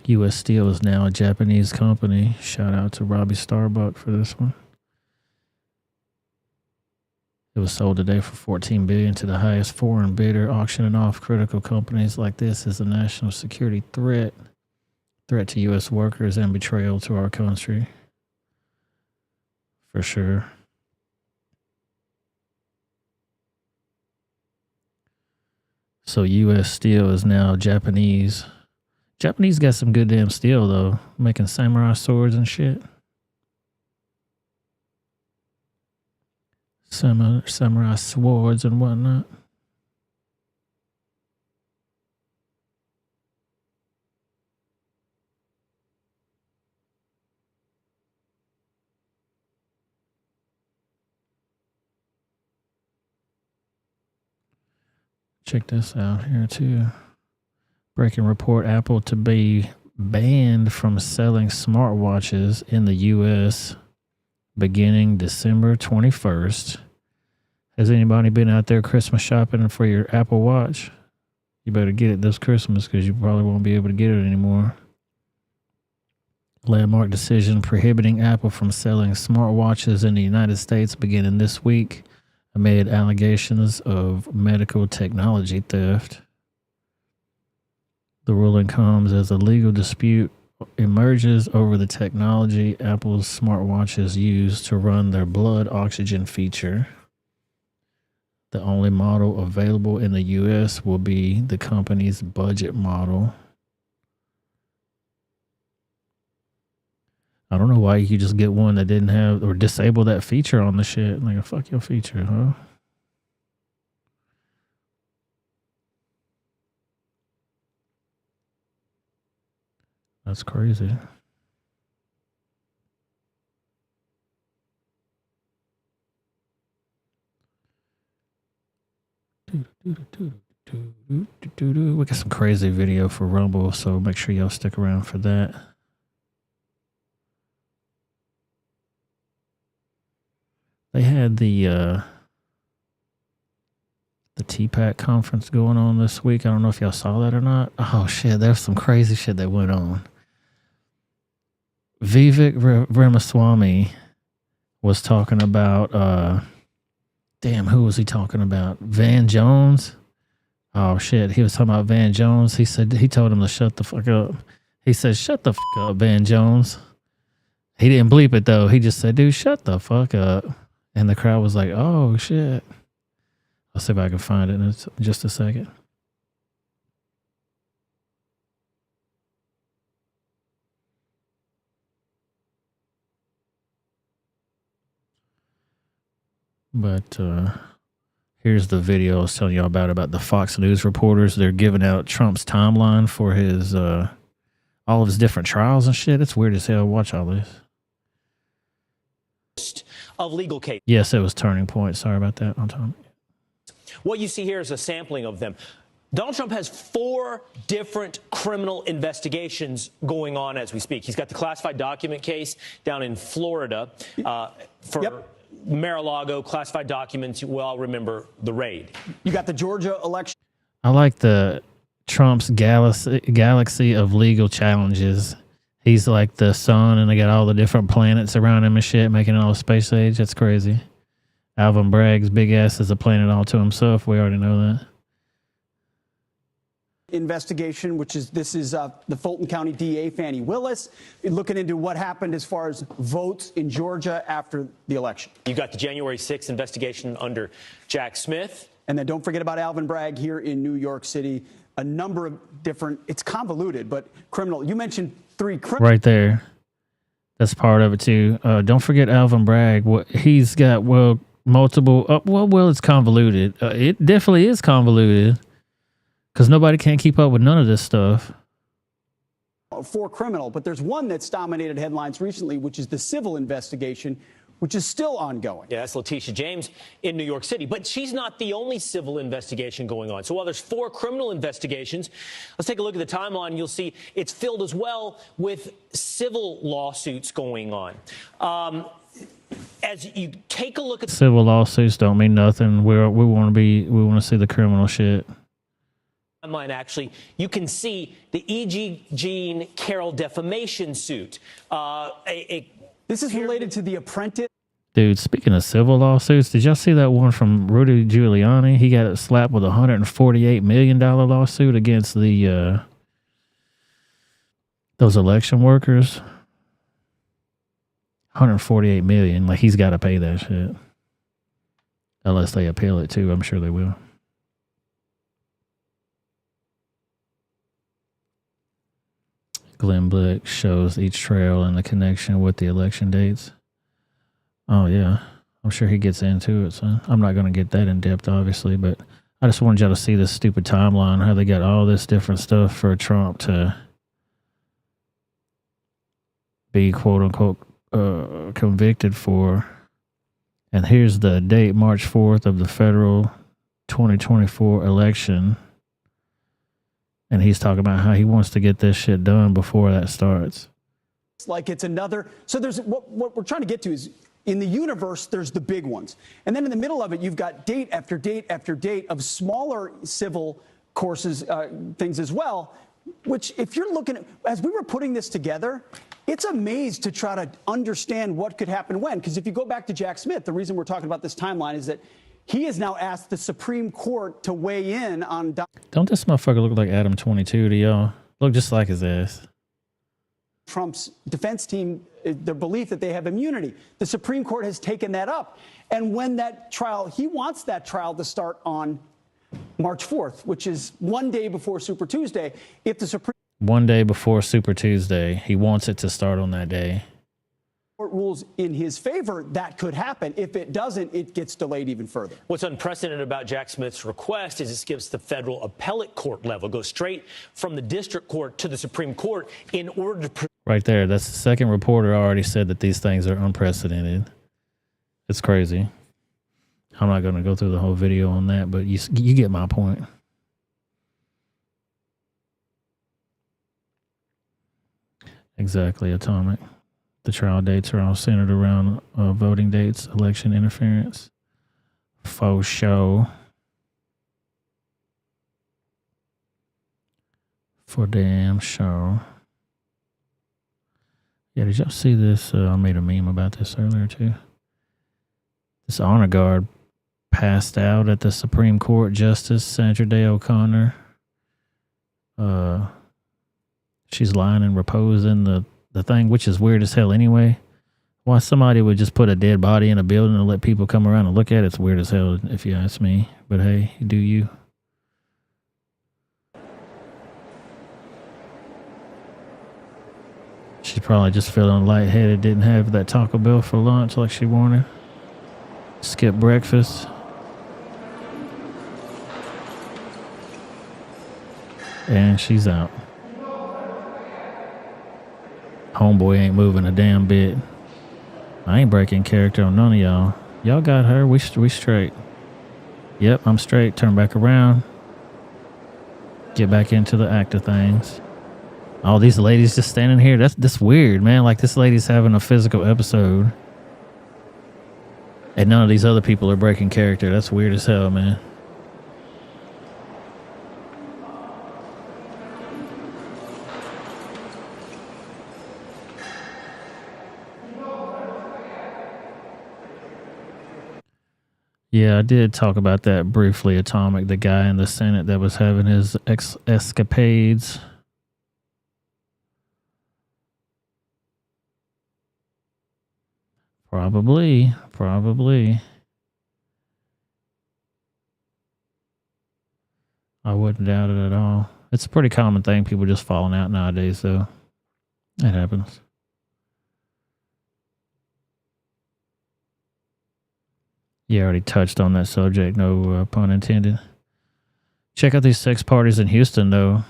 U.S. Steel is now a Japanese company. Shout out to Robbie Starbuck for this one. It was sold today for $14 billion to the highest foreign bidder. Auctioning off critical companies like this is a national security threat to U.S. workers and betrayal to our country. For sure. So U.S. Steel is now Japanese. Japanese got some good damn steel, though. Making samurai swords and shit. Samurai swords and whatnot. Check this out here, too. Breaking report, Apple to be banned from selling smartwatches in the U.S. beginning December 21st. Has anybody been out there Christmas shopping for your Apple Watch? You better get it this Christmas because you probably won't be able to get it anymore. Landmark decision prohibiting Apple from selling smartwatches in the United States beginning this week amid allegations of medical technology theft. The ruling comes as a legal dispute emerges over the technology Apple's smartwatches use to run their blood oxygen feature. The only model available in the U.S. will be the company's budget model. I don't know why you could just get one that didn't have or disable that feature on the shit. Like, fuck your feature, huh? That's crazy. We got some crazy video for Rumble, so make sure y'all stick around for that. They had the TPAC conference going on this week. I don't know if y'all saw that or not. Oh shit, there's some crazy shit that went on. Vivek Ramaswamy was talking about damn, who was he talking about? Van Jones? Oh shit, he was talking about Van Jones. He said he told him to shut the fuck up. He said, "Shut the fuck up, Van Jones." He didn't bleep it though. He just said, "Dude, shut the fuck up." And the crowd was like, "Oh shit." I'll see if I can find it in just a second. But here's the video I was telling you about the Fox News reporters. They're giving out Trump's timeline for his all of his different trials and shit. It's weird as hell. Watch all this. Of legal case. Yes, it was Turning Point. Sorry about that. On time. What you see here is a sampling of them. Donald Trump has 4 different criminal investigations going on as we speak. He's got the classified document case down in Florida for Mar-a-Lago, classified documents. You all remember the raid. You got the Georgia election. I like the Trump's galaxy of legal challenges. He's like the sun, and they got all the different planets around him and shit, making it all space age. That's crazy. Alvin Bragg's big ass is a planet all to himself. We already know that. Investigation, this is the Fulton County DA, Fannie Willis, looking into what happened as far as votes in Georgia after the election. You got the January 6th investigation under Jack Smith. And then don't forget about Alvin Bragg here in New York City. A number of different, it's convoluted, but criminal. You mentioned 3 criminals. Right there. That's part of it too. Don't forget Alvin Bragg. What he's got, multiple. It's convoluted. It definitely is convoluted because nobody can keep up with none of this stuff. 4 criminal, but there's one that's dominated headlines recently, which is the civil investigation, which is still ongoing. Yeah, that's Letitia James in New York City. But she's not the only civil investigation going on. So while there's 4 criminal investigations, let's take a look at the timeline. You'll see it's filled as well with civil lawsuits going on. As you take a look at Civil lawsuits don't mean nothing. We want to see the criminal shit. timeline, actually, you can see the E.G. Jean Carroll defamation suit. This is related to The Apprentice. Dude, speaking of civil lawsuits, did y'all see that one from Rudy Giuliani? He got slapped with a $148 million lawsuit against the those election workers. $148 million. Like, he's got to pay that shit. Unless they appeal it too. I'm sure they will. Glenn Blick shows each trail and the connection with the election dates. Oh, yeah. I'm sure he gets into it, son. I'm not going to get that in depth, obviously, but I just wanted y'all to see this stupid timeline, how they got all this different stuff for Trump to be, quote-unquote, convicted for. And here's the date, March 4th of the federal 2024 election. And he's talking about how he wants to get this shit done before that starts. It's like it's another. So there's what we're trying to get to is in the universe, there's the big ones. And then in the middle of it, you've got date after date after date of smaller civil courses, things as well, which if you're looking at, as we were putting this together, it's a maze to try to understand what could happen when. Because if you go back to Jack Smith, the reason we're talking about this timeline is that he has now asked the Supreme Court to weigh in on. Don't this motherfucker look like Adam 22 to y'all? Look just like his ass. Trump's defense team, their belief that they have immunity. The Supreme Court has taken that up. And when that trial, he wants that trial to start on March 4th, which is one day before Super Tuesday. If the Supreme One day before Super Tuesday, he wants it to start on that day. Court rules in his favor, that could happen. If it doesn't, it gets delayed even further. What's unprecedented about Jack Smith's request is it skips the federal appellate court level, goes straight from the district court to the Supreme Court in order to. Right there. That's the second reporter already said that these things are unprecedented. It's crazy. I'm not going to go through the whole video on that, but you get my point. Exactly, Atomic. The trial dates are all centered around voting dates, election interference, faux show, for damn show. Yeah, did y'all see this? I made a meme about this earlier too. This honor guard passed out at the Supreme Court Justice Sandra Day O'Connor. She's lying in repose in the thing, which is weird as hell anyway. Why somebody would just put a dead body in a building and let people come around and look at it, it's weird as hell if you ask me. But hey, do you? She's probably just feeling lightheaded, didn't have that Taco Bell for lunch like she wanted. Skip breakfast. And she's out. Homeboy ain't moving a damn bit. I ain't breaking character on none of y'all. Y'all got her. We straight. Yep, I'm straight. Turn back around. Get back into the act of things. All these ladies just standing here. That's weird, man. Like this lady's having a physical episode. And none of these other people are breaking character. That's weird as hell, man. Yeah, I did talk about that briefly, Atomic, the guy in the Senate that was having his escapades. Probably. I wouldn't doubt it at all. It's a pretty common thing. People just falling out nowadays, though. It happens. You already touched on that subject, no pun intended. Check out these sex parties in Houston, though.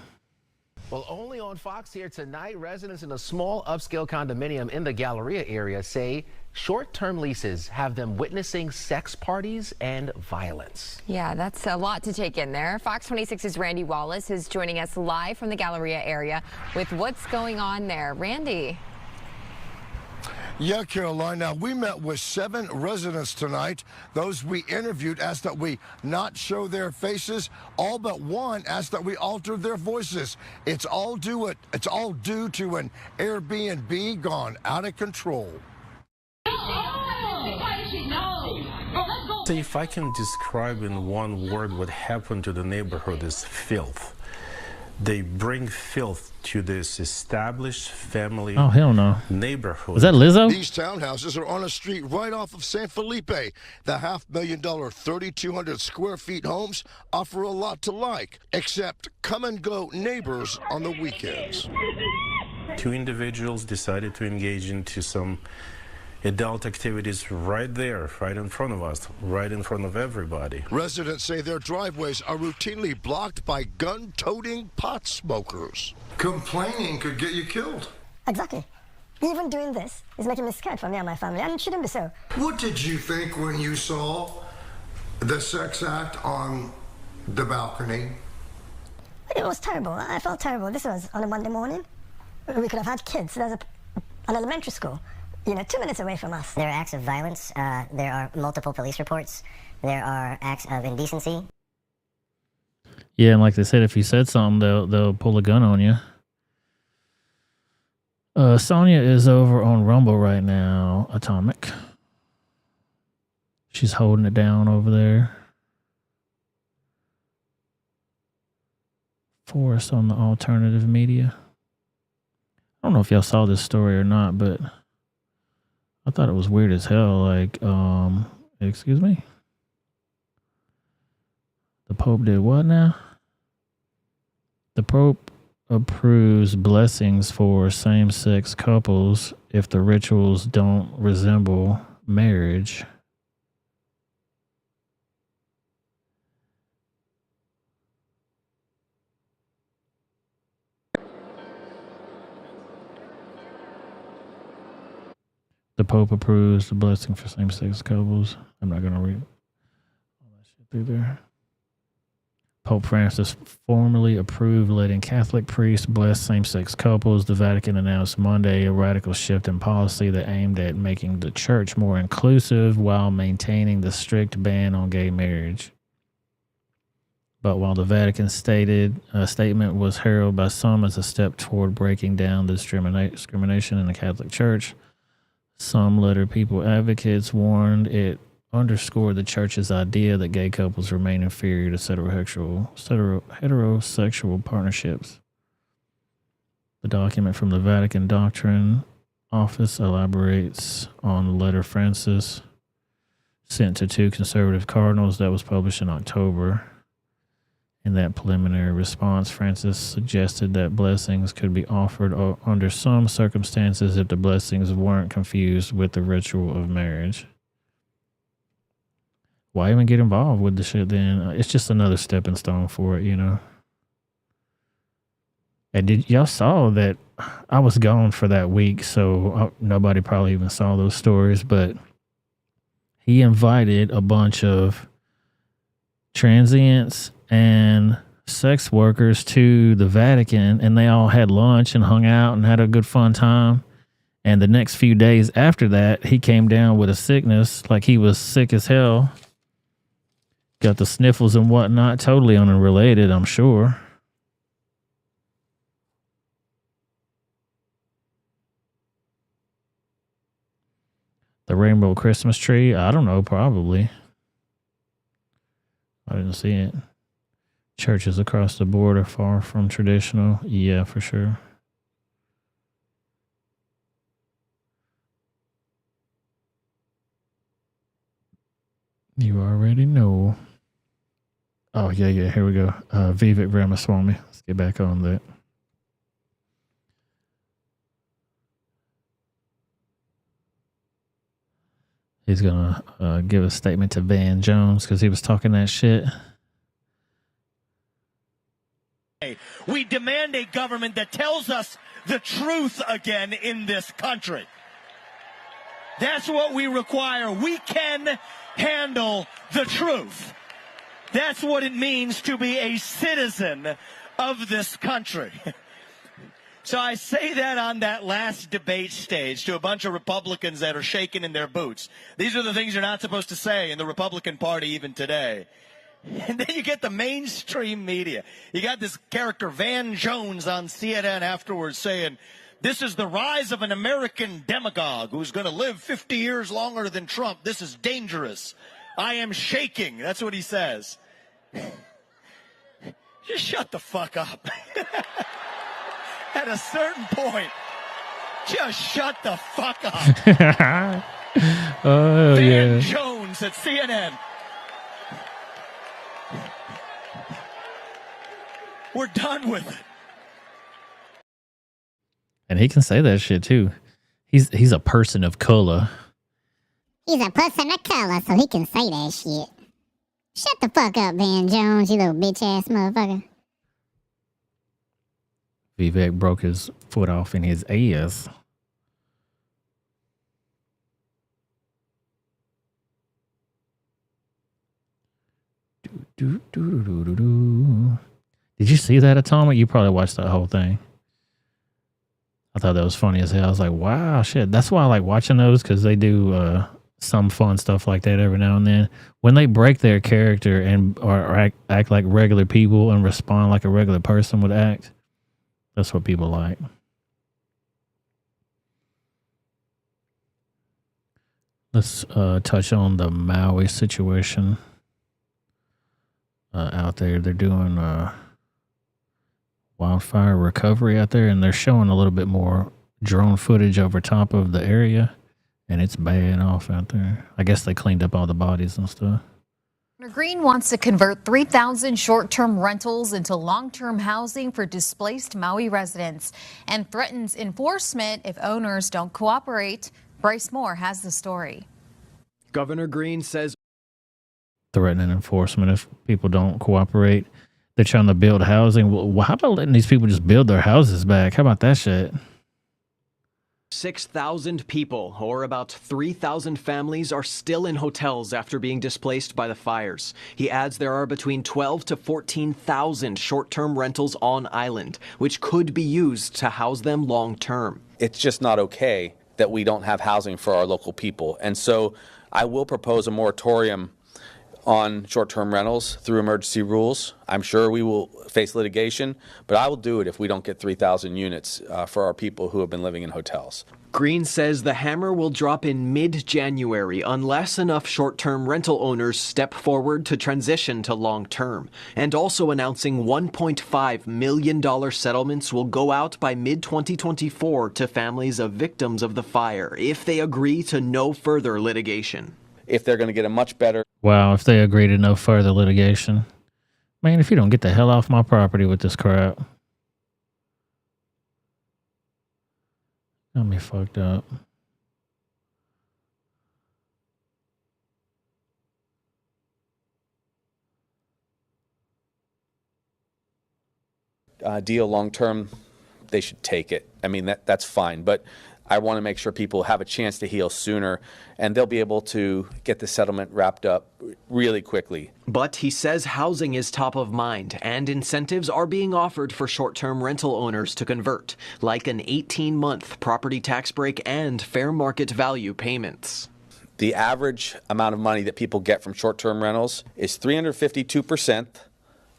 Well, only on Fox here tonight, residents in a small upscale condominium in the Galleria area say short-term leases have them witnessing sex parties and violence. Yeah, that's a lot to take in there. Fox 26's Randy Wallace is joining us live from the Galleria area with what's going on there. Randy. Yeah, Caroline. Now, we met with 7 residents tonight. Those we interviewed asked that we not show their faces. All but one asked that we alter their voices. It's all due to an Airbnb gone out of control. So if I can describe in one word what happened to the neighborhood is filth. They bring filth to this established family neighborhood. Was that Lizzo? These townhouses are on a street right off of San Felipe. The $500,000, 3,200 square feet homes offer a lot to like, except come-and-go neighbors on the weekends. 2 individuals decided to engage into some adult activities right there, right in front of us, right in front of everybody. Residents say their driveways are routinely blocked by gun-toting pot smokers. Complaining could get you killed. Exactly. Even doing this is making me scared for me and my family, and it shouldn't be so. What did you think when you saw the sex act on the balcony? It was terrible. I felt terrible. This was on a Monday morning. We could have had kids. There's an elementary school, 2 minutes away from us. There are acts of violence. There are multiple police reports. There are acts of indecency. Yeah, and like they said, if you said something, they'll pull a gun on you. Sonia is over on Rumble right now, Atomic. She's holding it down over there. Forrest on the alternative media. I don't know if y'all saw this story or not, but I thought it was weird as hell. Like, excuse me? The Pope did what now? The Pope approves blessings for same-sex couples if the rituals don't resemble marriage. The Pope approves the blessing for same-sex couples. I'm not going to read all that shit through there. Pope Francis formally approved letting Catholic priests bless same-sex couples. The Vatican announced Monday a radical shift in policy that aimed at making the church more inclusive while maintaining the strict ban on gay marriage. But while the Vatican statement was heralded by some as a step toward breaking down the discrimination in the Catholic Church, some letter people advocates warned it underscored the church's idea that gay couples remain inferior to heterosexual partnerships. The document from the Vatican Doctrine Office elaborates on the letter Francis sent to 2 conservative cardinals that was published in October. In that preliminary response, Francis suggested that blessings could be offered under some circumstances if the blessings weren't confused with the ritual of marriage. Why even get involved with the shit then? It's just another stepping stone for it, And y'all saw that I was gone for that week, so nobody probably even saw those stories, but he invited a bunch of transients and sex workers to the Vatican, and they all had lunch and hung out and had a good fun time. And the next few days after that, he came down with a sickness, like he was sick as hell. Got the sniffles and whatnot, totally unrelated, I'm sure. The rainbow Christmas tree, I don't know, probably. I didn't see it. Churches across the board are far from traditional. Yeah, for sure. You already know. Oh, yeah. Here we go. Vivek Ramaswamy. Let's get back on that. He's going to give a statement to Van Jones because he was talking that shit. We demand a government that tells us the truth again in this country. That's what we require. We can handle the truth. That's what it means to be a citizen of this country. So I say that on that last debate stage to a bunch of Republicans that are shaking in their boots. These are the things you're not supposed to say in the Republican Party even today. And then you get the mainstream media. You got this character Van Jones on CNN afterwards saying, this is the rise of an American demagogue who's going to live 50 years longer than Trump. This is dangerous. I am shaking. That's what he says. Just shut the fuck up. At a certain point, just shut the fuck up. Oh, Van yeah. Jones at CNN. We're done with it. And he can say that shit, too. He's a person of color. He's a person of color, so he can say that shit. Shut the fuck up, Van Jones, you little bitch-ass motherfucker. Vivek broke his foot off in his ass. Did you see that, Atomic? You probably watched that whole thing. I thought that was funny as hell. I was like, wow, shit. That's why I like watching those, because they do some fun stuff like that every now and then. When they break their character and or act like regular people and respond like a regular person would act, that's what people like. Let's touch on the Maui situation out there. They're doing wildfire recovery out there, and they're showing a little bit more drone footage over top of the area, and it's bad off out there. I guess they cleaned up all the bodies and stuff. Governor Green wants to convert 3,000 short-term rentals into long-term housing for displaced Maui residents and threatens enforcement if owners don't cooperate. Bryce Moore has the story. Governor Green says Threatening enforcement if people don't cooperate. They're trying to build housing. Well, how about letting these people just build their houses back? How about that shit? 6,000 people, or about 3,000 families, are still in hotels after being displaced by the fires. He adds there are between 12 to 14,000 short-term rentals on island, which could be used to house them long-term. It's just not okay that we don't have housing for our local people. And so I will propose a moratorium on short-term rentals through emergency rules. I'm sure we will face litigation, but I will do it if we don't get 3,000 units for our people who have been living in hotels. Green says the hammer will drop in mid-January unless enough short-term rental owners step forward to transition to long-term, and also announcing $1.5 million settlements will go out by mid-2024 to families of victims of the fire if they agree to no further litigation. If they're going to get a much better... Wow, if they agree to no further litigation. Man, if you don't get the hell off my property with this crap. Got me fucked up. Deal long-term, they should take it. I mean, that's fine, but I want to make sure people have a chance to heal sooner, and they'll be able to get the settlement wrapped up really quickly. But he says housing is top of mind, and incentives are being offered for short-term rental owners to convert, like an 18-month property tax break and fair market value payments. The average amount of money that people get from short-term rentals is 352%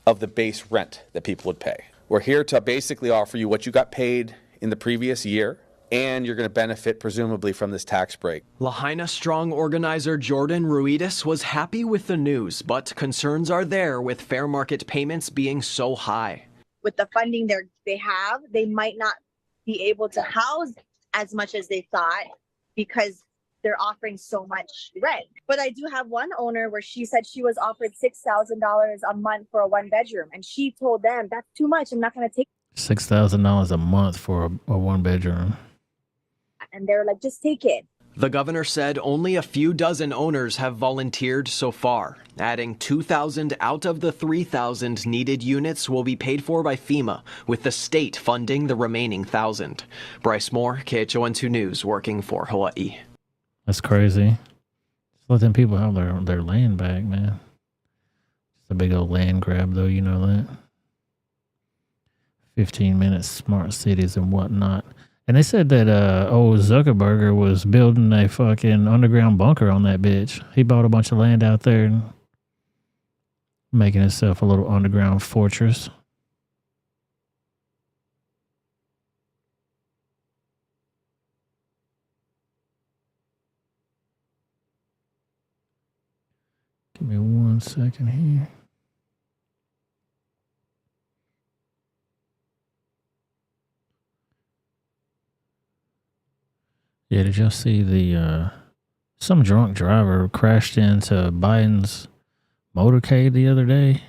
of the base rent that people would pay. We're here to basically offer you what you got paid in the previous year, and you're going to benefit presumably from this tax break. Lahaina Strong organizer Jordan Ruidis was happy with the news, but concerns are there with fair market payments being so high. With the funding they have, they might not be able to house as much as they thought because they're offering so much rent. But I do have one owner where she said she was offered $6,000 a month for a 1-bedroom, and she told them that's too much. I'm not going to take $6,000 a month for a 1-bedroom. And they're like, just take it. The governor said only a few dozen owners have volunteered so far, adding 2,000 out of the 3,000 needed units will be paid for by FEMA, with the state funding the remaining 1,000. Bryce Moore, KHON2 News, working for Hawaii. That's crazy. Just let them people have their land back, man. It's a big old land grab, though, you know that. 15 minutes, smart cities and whatnot. And they said that old Zuckerberg was building a fucking underground bunker on that bitch. He bought a bunch of land out there and making himself a little underground fortress. Give me 1 second here. Yeah, did y'all see the some drunk driver crashed into Biden's motorcade the other day?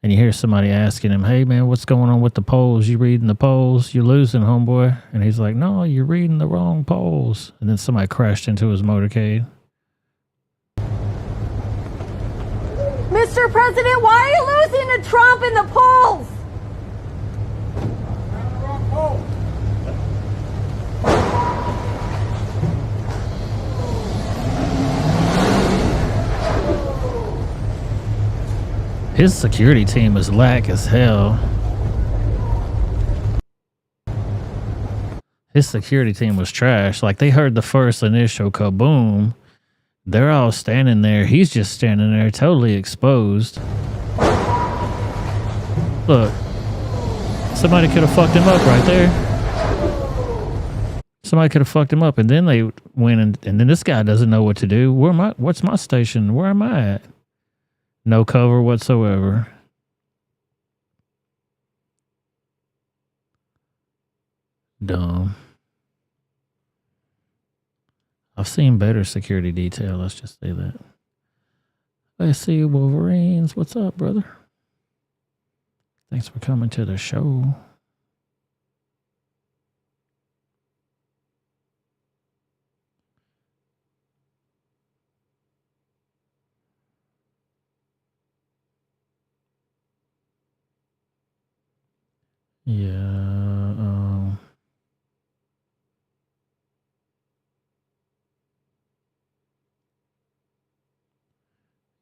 And you hear somebody asking him, "Hey man, what's going on with the polls? You reading the polls? You're losing, homeboy." And he's like, "No, you're reading the wrong polls." And then somebody crashed into his motorcade. Mr. President, why are you losing to Trump in the polls? His security team is lack as hell. His security team was trash. Like, they heard the first initial kaboom. They're all standing there. He's just standing there totally exposed. Look. Somebody could have fucked him up right there. Somebody could have fucked him up. And then they went and then this guy doesn't know what to do. What's my station? Where am I at? No cover whatsoever. Dumb. I've seen better security detail, let's just say that. Let's see, Wolverines. What's up, brother? Thanks for coming to the show.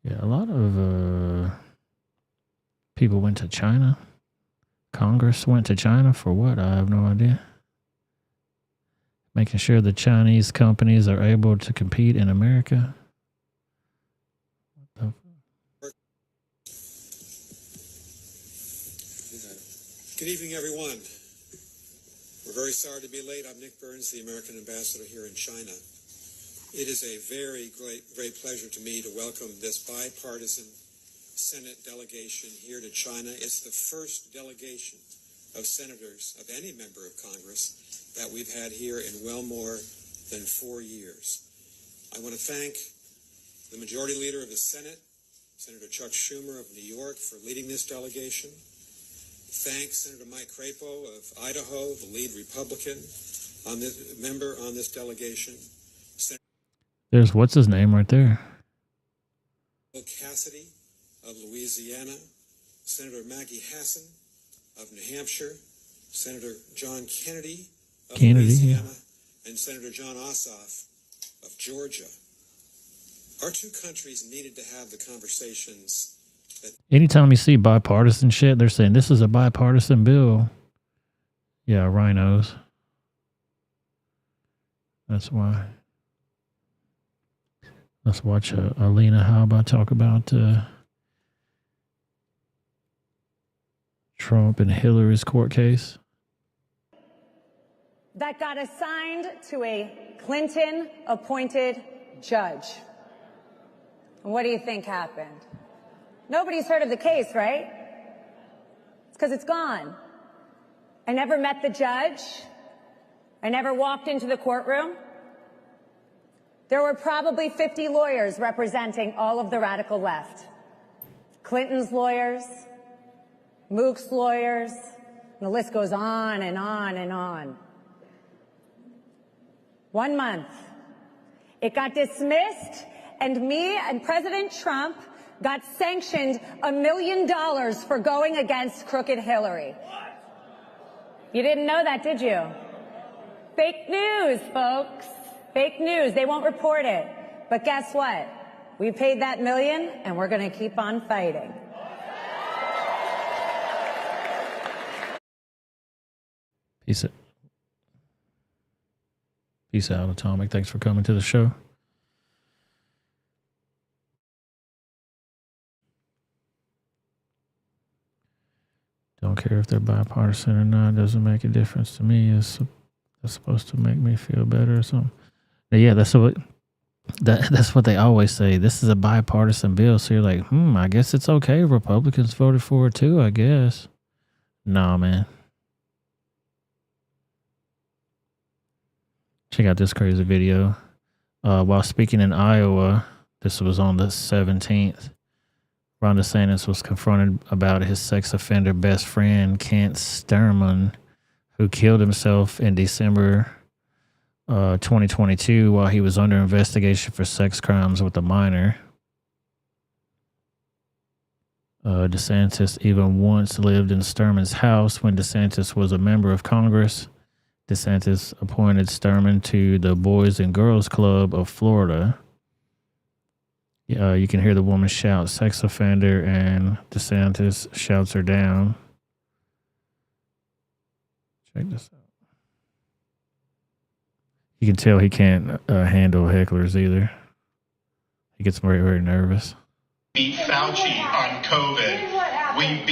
Yeah, a lot of people went to China. Congress went to China for what? I have no idea. Making sure the Chinese companies are able to compete in America. Good evening, everyone. We're very sorry to be late. I'm Nick Burns, the American ambassador here in China. It is a very great pleasure to me to welcome this bipartisan Senate delegation here to China. It's the first delegation of senators of any member of Congress that we've had here in well more than 4 years. I want to thank the Majority Leader of the Senate, Senator Chuck Schumer of New York, for leading this delegation. Thank Senator Mike Crapo of Idaho, the lead Republican member on this delegation. There's what's his name right there. Bill Cassidy of Louisiana, Senator Maggie Hassan of New Hampshire, Senator John Kennedy of Louisiana, and Senator John Ossoff of Georgia. Our two countries needed to have the conversations that... Anytime you see bipartisan shit, they're saying this is a bipartisan bill. Yeah, rhinos. That's why. Let's watch Alina Haba talk about Trump and Hillary's court case. That got assigned to a Clinton-appointed judge. And what do you think happened? Nobody's heard of the case, right? It's because it's gone. I never met the judge. I never walked into the courtroom. There were probably 50 lawyers representing all of the radical left. Clinton's lawyers, Mook's lawyers, and the list goes on and on and on. 1 month. It got dismissed, and me and President Trump got sanctioned $1 million for going against crooked Hillary. You didn't know that, did you? Fake news, folks. Fake news. They won't report it. But guess what? We paid that $1 million, and we're going to keep on fighting. Peace out, Atomic. Thanks for coming to the show. Don't care if they're bipartisan or not. Doesn't make a difference to me. It's supposed to make me feel better or something. But yeah, that's what they always say. This is a bipartisan bill. So you're like, I guess it's okay. Republicans voted for it too, I guess. Nah, man. Check out this crazy video. While speaking in Iowa, this was on the 17th, Ron DeSantis was confronted about his sex offender best friend, Kent Sturman, who killed himself in December 2022 while he was under investigation for sex crimes with a minor. DeSantis even once lived in Sturman's house when DeSantis was a member of Congress. DeSantis appointed Sturman to the Boys and Girls Club of Florida. You can hear the woman shout sex offender, and DeSantis shouts her down. Check this out. You can tell he can't handle hecklers either. He gets very, very nervous. Beat Fauci on COVID. We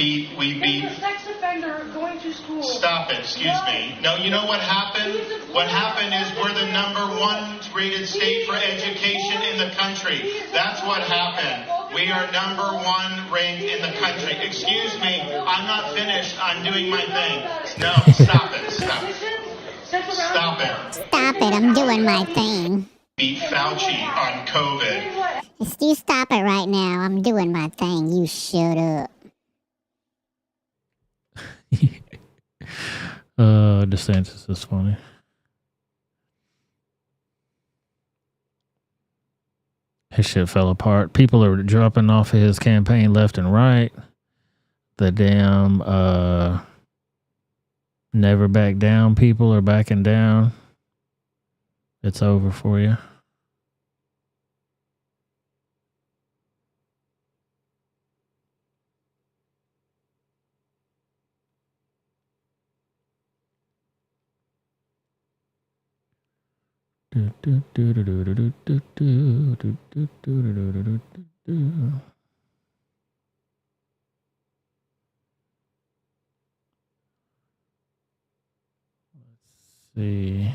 beat sex offender going to school. Stop it, excuse me. No, you know what happened? What happened is we're the #1 rated state for education in the country. That's what happened. We are #1 ranked in the country. Excuse me, I'm not finished. I'm doing my thing. No, stop it. Stop it. Stop it. Stop it, I'm doing my thing. Beat Fauci on COVID. You stop it right now. I'm doing my thing. You shut up. DeSantis is funny. His shit fell apart. People are dropping off of his campaign left and right. The damn never back down people are backing down. It's over for you. Let's see.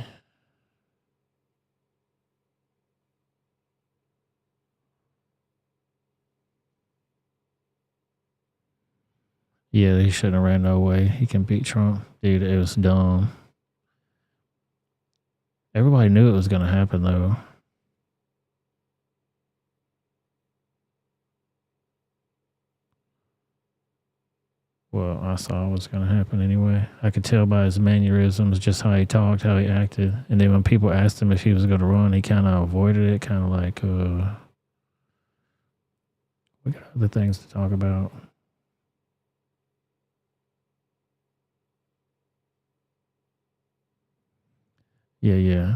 Yeah, he shouldn't have ran no way. He can beat Trump. Dude, it was dumb. Everybody knew it was going to happen, though. Well, I saw it was going to happen anyway. I could tell by his mannerisms, just how he talked, how he acted. And then when people asked him if he was going to run, he kind of avoided it, kind of like, we got other things to talk about. Yeah.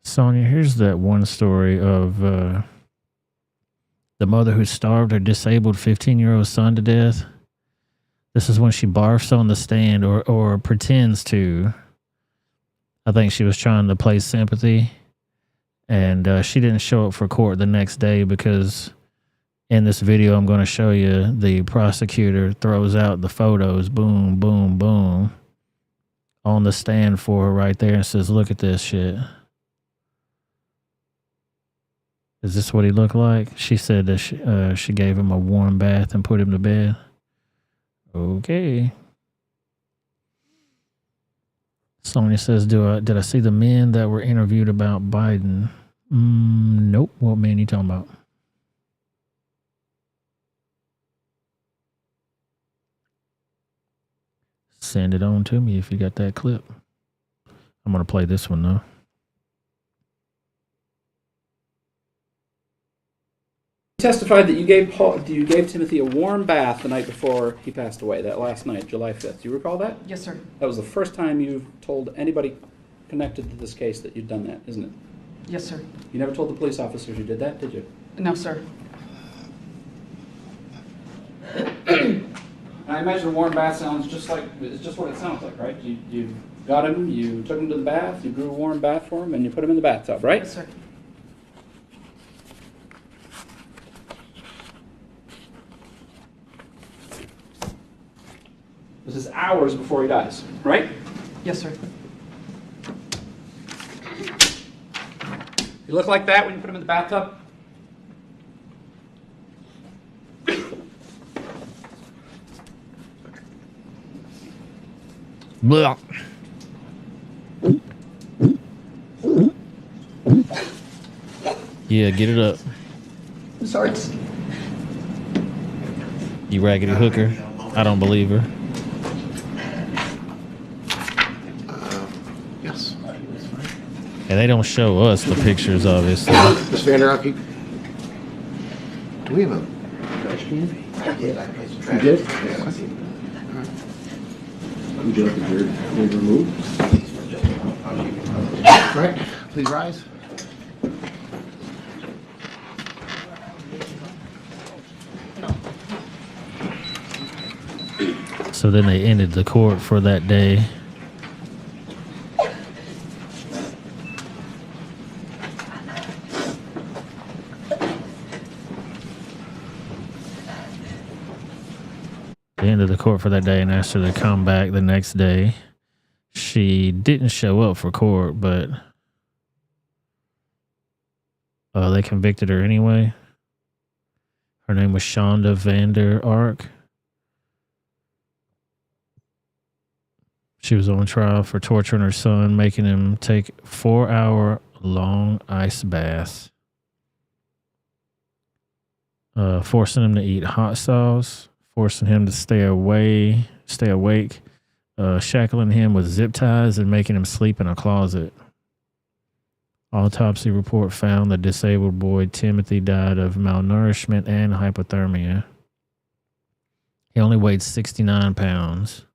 Sonia, here's that one story of the mother who starved her disabled 15-year-old son to death. This is when she barfs on the stand or pretends to. I think she was trying to play sympathy. And she didn't show up for court the next day because in this video I'm going to show you, the prosecutor throws out the photos, boom, boom, boom, on the stand for her right there and says, look at this shit. Is this what he looked like? She said that she gave him a warm bath and put him to bed. Okay. Sonia says, did I see the men that were interviewed about Biden? Nope. What man you talking about? Send it on to me if you got that clip. I'm going to play this one, though. You testified that you gave Timothy a warm bath the night before he passed away, that last night, July 5th. Do you recall that? Yes, sir. That was the first time you've told anybody connected to this case that you'd done that, isn't it? Yes, sir. You never told the police officers you did that, did you? No, sir. I imagine a warm bath sounds just like, it's just what it sounds like, right? You got him, you took him to the bath, you grew a warm bath for him, and you put him in the bathtub, right? Yes, sir. This is hours before he dies, right? Yes, sir. You look like that when you put him in the bathtub? Blah. Yeah, get it up. I'm sorry. You raggedy hooker. I don't believe her. Yes. And they don't show us the pictures, obviously. Ms. Vanderhoek, do we have a trash can? I did. I placed a trash can. You did? Yes. Would you like the beard removed? All right. Please rise. So then they ended the court for that day. They ended the court for that day and asked her to come back the next day. She didn't show up for court, but they convicted her anyway. Her name was Shonda Vander Ark. She was on trial for torturing her son, making him take 4-hour-long ice baths, forcing him to eat hot sauce, forcing him to stay awake, shackling him with zip ties, and making him sleep in a closet. Autopsy report found the disabled boy Timothy died of malnourishment and hypothermia. He only weighed 69 pounds.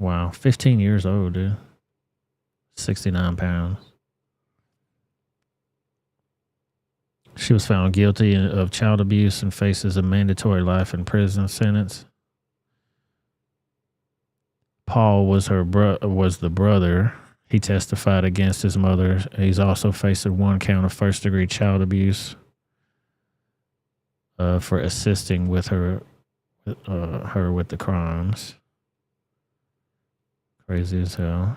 Wow, 15 years old, dude. 69 pounds. She was found guilty of child abuse and faces a mandatory life in prison sentence. Paul was the brother. He testified against his mother. He's also facing 1 count of first-degree child abuse for assisting with her with the crimes. Crazy as hell.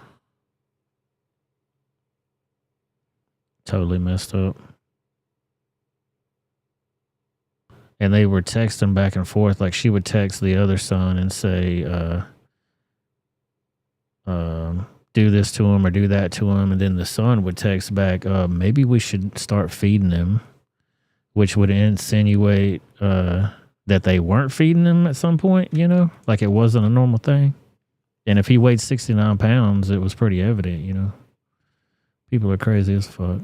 Totally messed up. And they were texting back and forth. Like, she would text the other son and say, do this to him or do that to him. And then the son would text back, maybe we should start feeding him, which would insinuate that they weren't feeding him at some point, you know, like it wasn't a normal thing. And if he weighed 69 pounds, it was pretty evident, you know. People are crazy as fuck.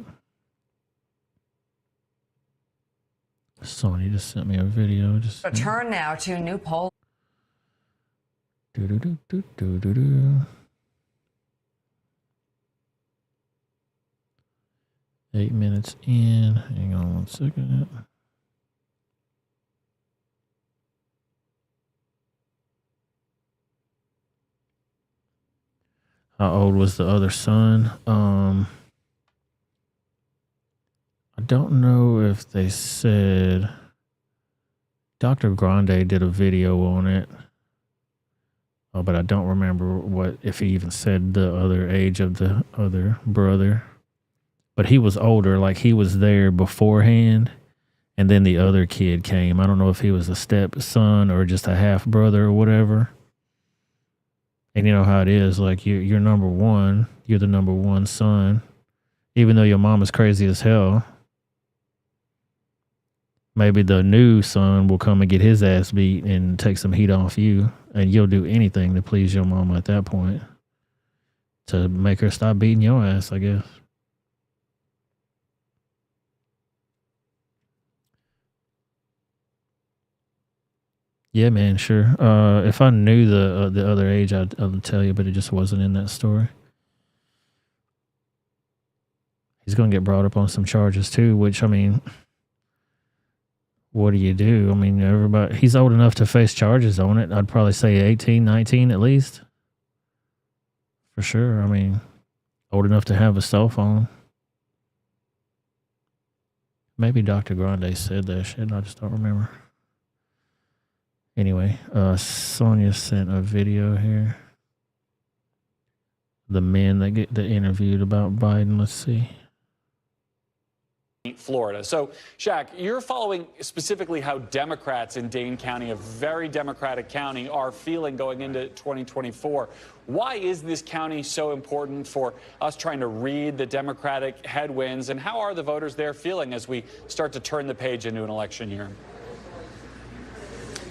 Sony just sent me a video. A turn now to new poll. 8 minutes in. Hang on 1 second. How old was the other son? I don't know if they said. Dr. Grande did a video on it, but I don't remember if he even said the other age of the other brother. But he was older, like he was there beforehand, and then the other kid came. I don't know if he was a stepson or just a half brother or whatever. And you know how it is, like you're number one, you're the number one son. Even though your mom is crazy as hell, maybe the new son will come and get his ass beat and take some heat off you, and you'll do anything to please your mama at that point to make her stop beating your ass, I guess. Yeah, man, sure. If I knew the other age, I'd tell you, but it just wasn't in that story. He's going to get brought up on some charges too, which, I mean, what do you do? I mean, everybody, he's old enough to face charges on it. I'd probably say 18, 19 at least. For sure. I mean, old enough to have a cell phone. Maybe Dr. Grande said that shit. I just don't remember. Anyway, Sonia sent a video here. The men that get interviewed about Biden. Let's see. Florida. So, Shaq, you're following specifically how Democrats in Dane County, a very Democratic county, are feeling going into 2024. Why is this county so important for us trying to read the Democratic headwinds, and how are the voters there feeling as we start to turn the page into an election year?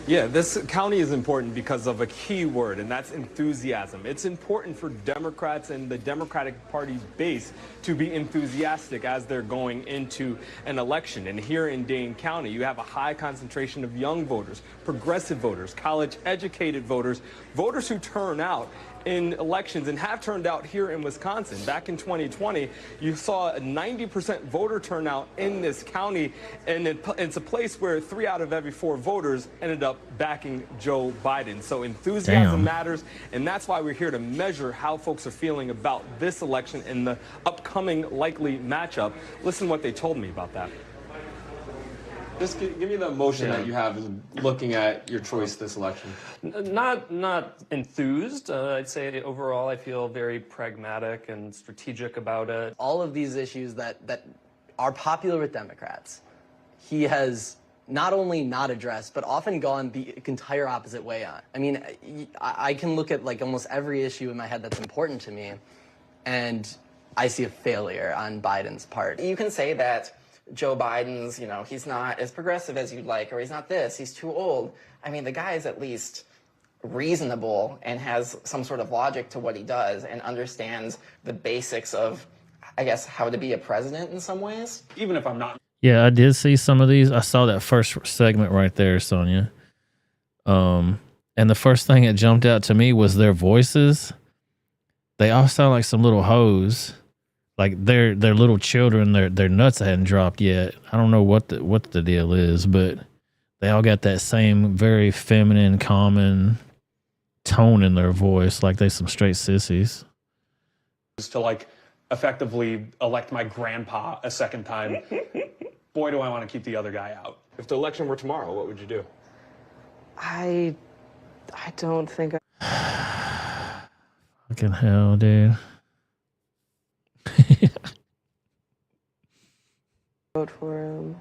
Yeah, this county is important because of a key word, and that's enthusiasm. It's important for Democrats and the Democratic Party's base to be enthusiastic as they're going into an election. And here in Dane County, you have a high concentration of young voters, progressive voters, college-educated voters, voters who turn out in elections and have turned out here in Wisconsin. Back in 2020, you saw a 90% voter turnout in this county, and it's a place where 3 out of every 4 voters ended up backing Joe Biden. So enthusiasm matters, and that's why we're here to measure how folks are feeling about this election and the upcoming likely matchup. Listen to what they told me about that. Just give me the emotion that you have looking at your choice this election. Not enthused. I'd say overall I feel very pragmatic and strategic about it. All of these issues that are popular with Democrats, he has not only not addressed, but often gone the entire opposite way on. I mean, I can look at like almost every issue in my head that's important to me, and I see a failure on Biden's part. You can say that Joe Biden's, you know, he's not as progressive as you'd like, or he's not this, he's too old. I mean, the guy is at least reasonable and has some sort of logic to what he does and understands the basics of, I guess, how to be a president in some ways. Even if I'm not. Yeah, I did see some of these. I saw that first segment right there, Sonia. And the first thing that jumped out to me was their voices. They all sound like some little hoes. Like they're little children, their nuts hadn't dropped yet. I don't know what the deal is, but they all got that same very feminine, common tone in their voice, like they some straight sissies. Just to like effectively elect my grandpa a second time. Boy, do I want to keep the other guy out. If the election were tomorrow, what would you do? I don't think Fucking hell, dude. vote for him.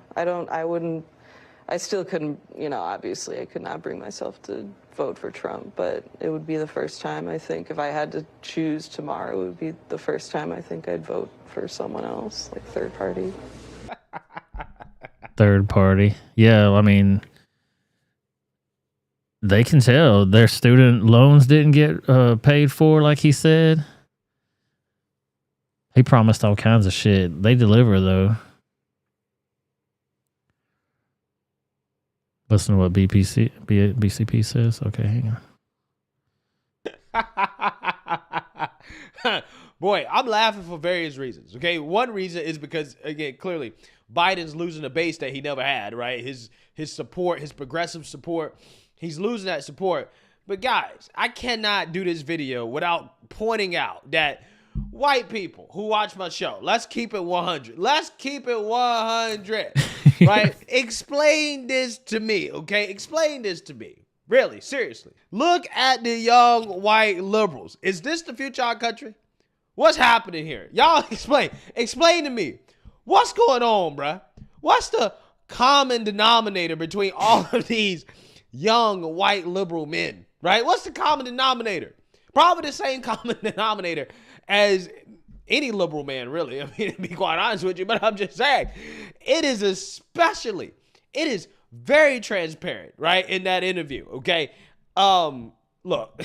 I still couldn't, you know, obviously I could not bring myself to vote for Trump, but it would be the first time, I think, if I had to choose tomorrow, it would be the first time I think I'd vote for someone else, like third party. Third party. Yeah, I mean, they can tell their student loans didn't get paid for like he said. He promised all kinds of shit. They deliver, though. Listen to what BCP says. Okay, hang on. Boy, I'm laughing for various reasons. Okay, one reason is because, again, clearly, Biden's losing a base that he never had, right? His support, his progressive support, he's losing that support. But guys, I cannot do this video without pointing out that white people who watch my show, let's keep it 100. Let's keep it 100, right? Explain this to me, okay? Explain this to me. Really, seriously. Look at the young white liberals. Is this the future of our country? What's happening here? Y'all explain. Explain to me. What's going on, bruh? What's the common denominator between all of these young white liberal men, right? What's the common denominator? Probably the same common denominator as any liberal man, really. I mean, to be quite honest with you, but I'm just saying, it is very transparent, right, in that interview, okay? Look,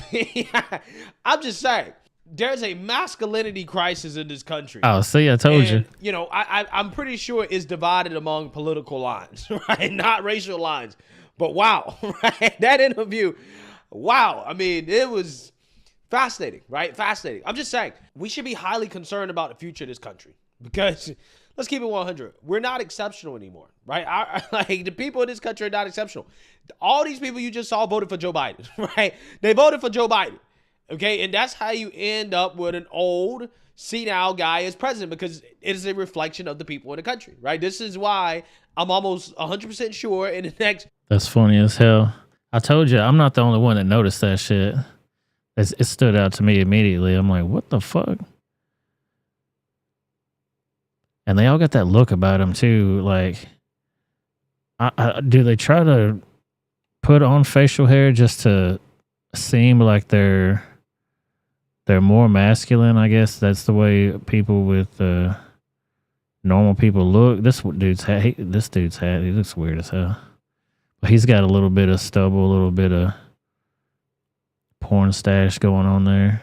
I'm just saying, there's a masculinity crisis in this country. Oh, see, I told you. You know, I'm pretty sure it's divided among political lines, right? Not racial lines. But wow, right? That interview, wow. I mean, it was fascinating, right? Fascinating. I'm just saying, we should be highly concerned about the future of this country because let's keep it 100. We're not exceptional anymore, right? Like the people in this country are not exceptional. All these people you just saw voted for Joe Biden, right? They voted for Joe Biden. Okay, and that's how you end up with an old, senile guy as president because it is a reflection of the people in the country, right? This is why I'm almost 100% sure in the next... That's funny as hell. I told you, I'm not the only one that noticed that shit. It stood out to me immediately. I'm like, what the fuck? And they all got that look about them too. Like, do they try to put on facial hair just to seem like they're more masculine? I guess that's the way people with normal people look. This dude's hat, he looks weird as hell. But he's got a little bit of stubble, a little bit of porn stash going on there.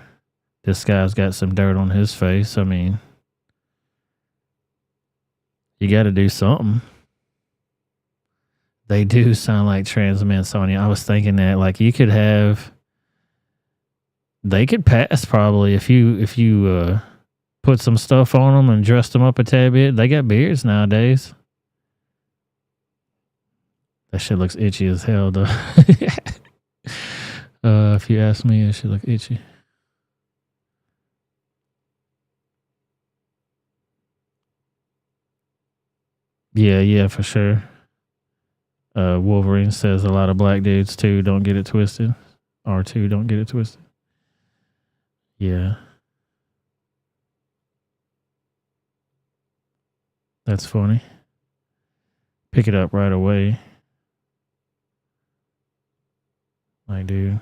This guy's got some dirt on his face. I mean, you got to do something. They do sound like trans men, Sonya. I was thinking that, like, you could have... They could pass probably if you put some stuff on them and dressed them up a tad bit. They got beards nowadays. That shit looks itchy as hell, though. If you ask me, it should look itchy. Yeah, for sure. Wolverine says a lot of black dudes too. Don't get it twisted. R2, don't get it twisted. Yeah. That's funny. Pick it up right away. Like, dude,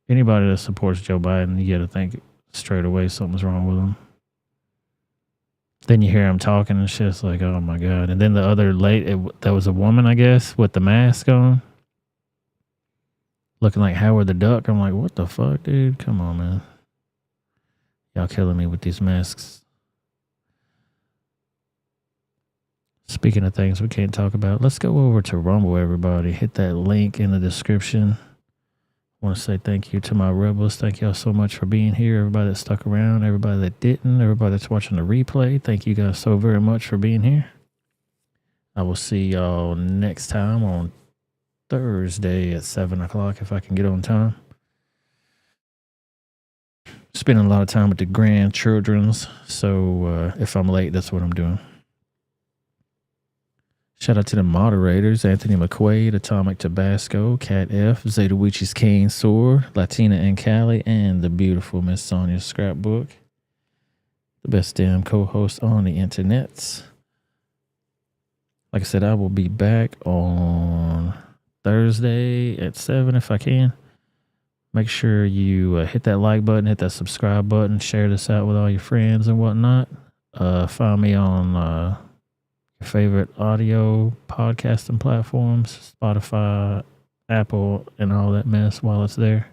anybody that supports Joe Biden, you got to think straight away something's wrong with him. Then you hear him talking and shit. It's like, oh my God. And then the other that was a woman, I guess, with the mask on. Looking like Howard the Duck. I'm like, what the fuck, dude? Come on, man. Y'all killing me with these masks. Speaking of things we can't talk about, let's go over to Rumble, everybody. Hit that link in the description. I want to say thank you to my rebels. Thank y'all so much for being here. Everybody that stuck around, everybody that didn't, everybody that's watching the replay. Thank you guys so very much for being here. I will see y'all next time on Thursday at 7 o'clock if I can get on time. Spending a lot of time with the grandchildrens, so if I'm late, that's what I'm doing. Shout out to the moderators, Anthony McQuaid, Atomic Tabasco, Cat F, Zeta Wichi's Cane Sword, Latina and Cali, and the beautiful Miss Sonya Scrapbook. The best damn co-host on the internets. Like I said, I will be back on Thursday at 7 if I can. Make sure you hit that like button, hit that subscribe button, share this out with all your friends and whatnot. Find me on your favorite audio podcasting platforms, Spotify, Apple, and all that mess while it's there.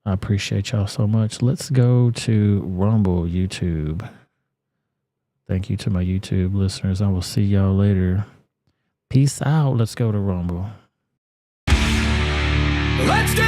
I appreciate y'all so much. Let's go to Rumble YouTube. Thank you to my YouTube listeners. I will see y'all later. Peace out. Let's go to Rumble. Let's do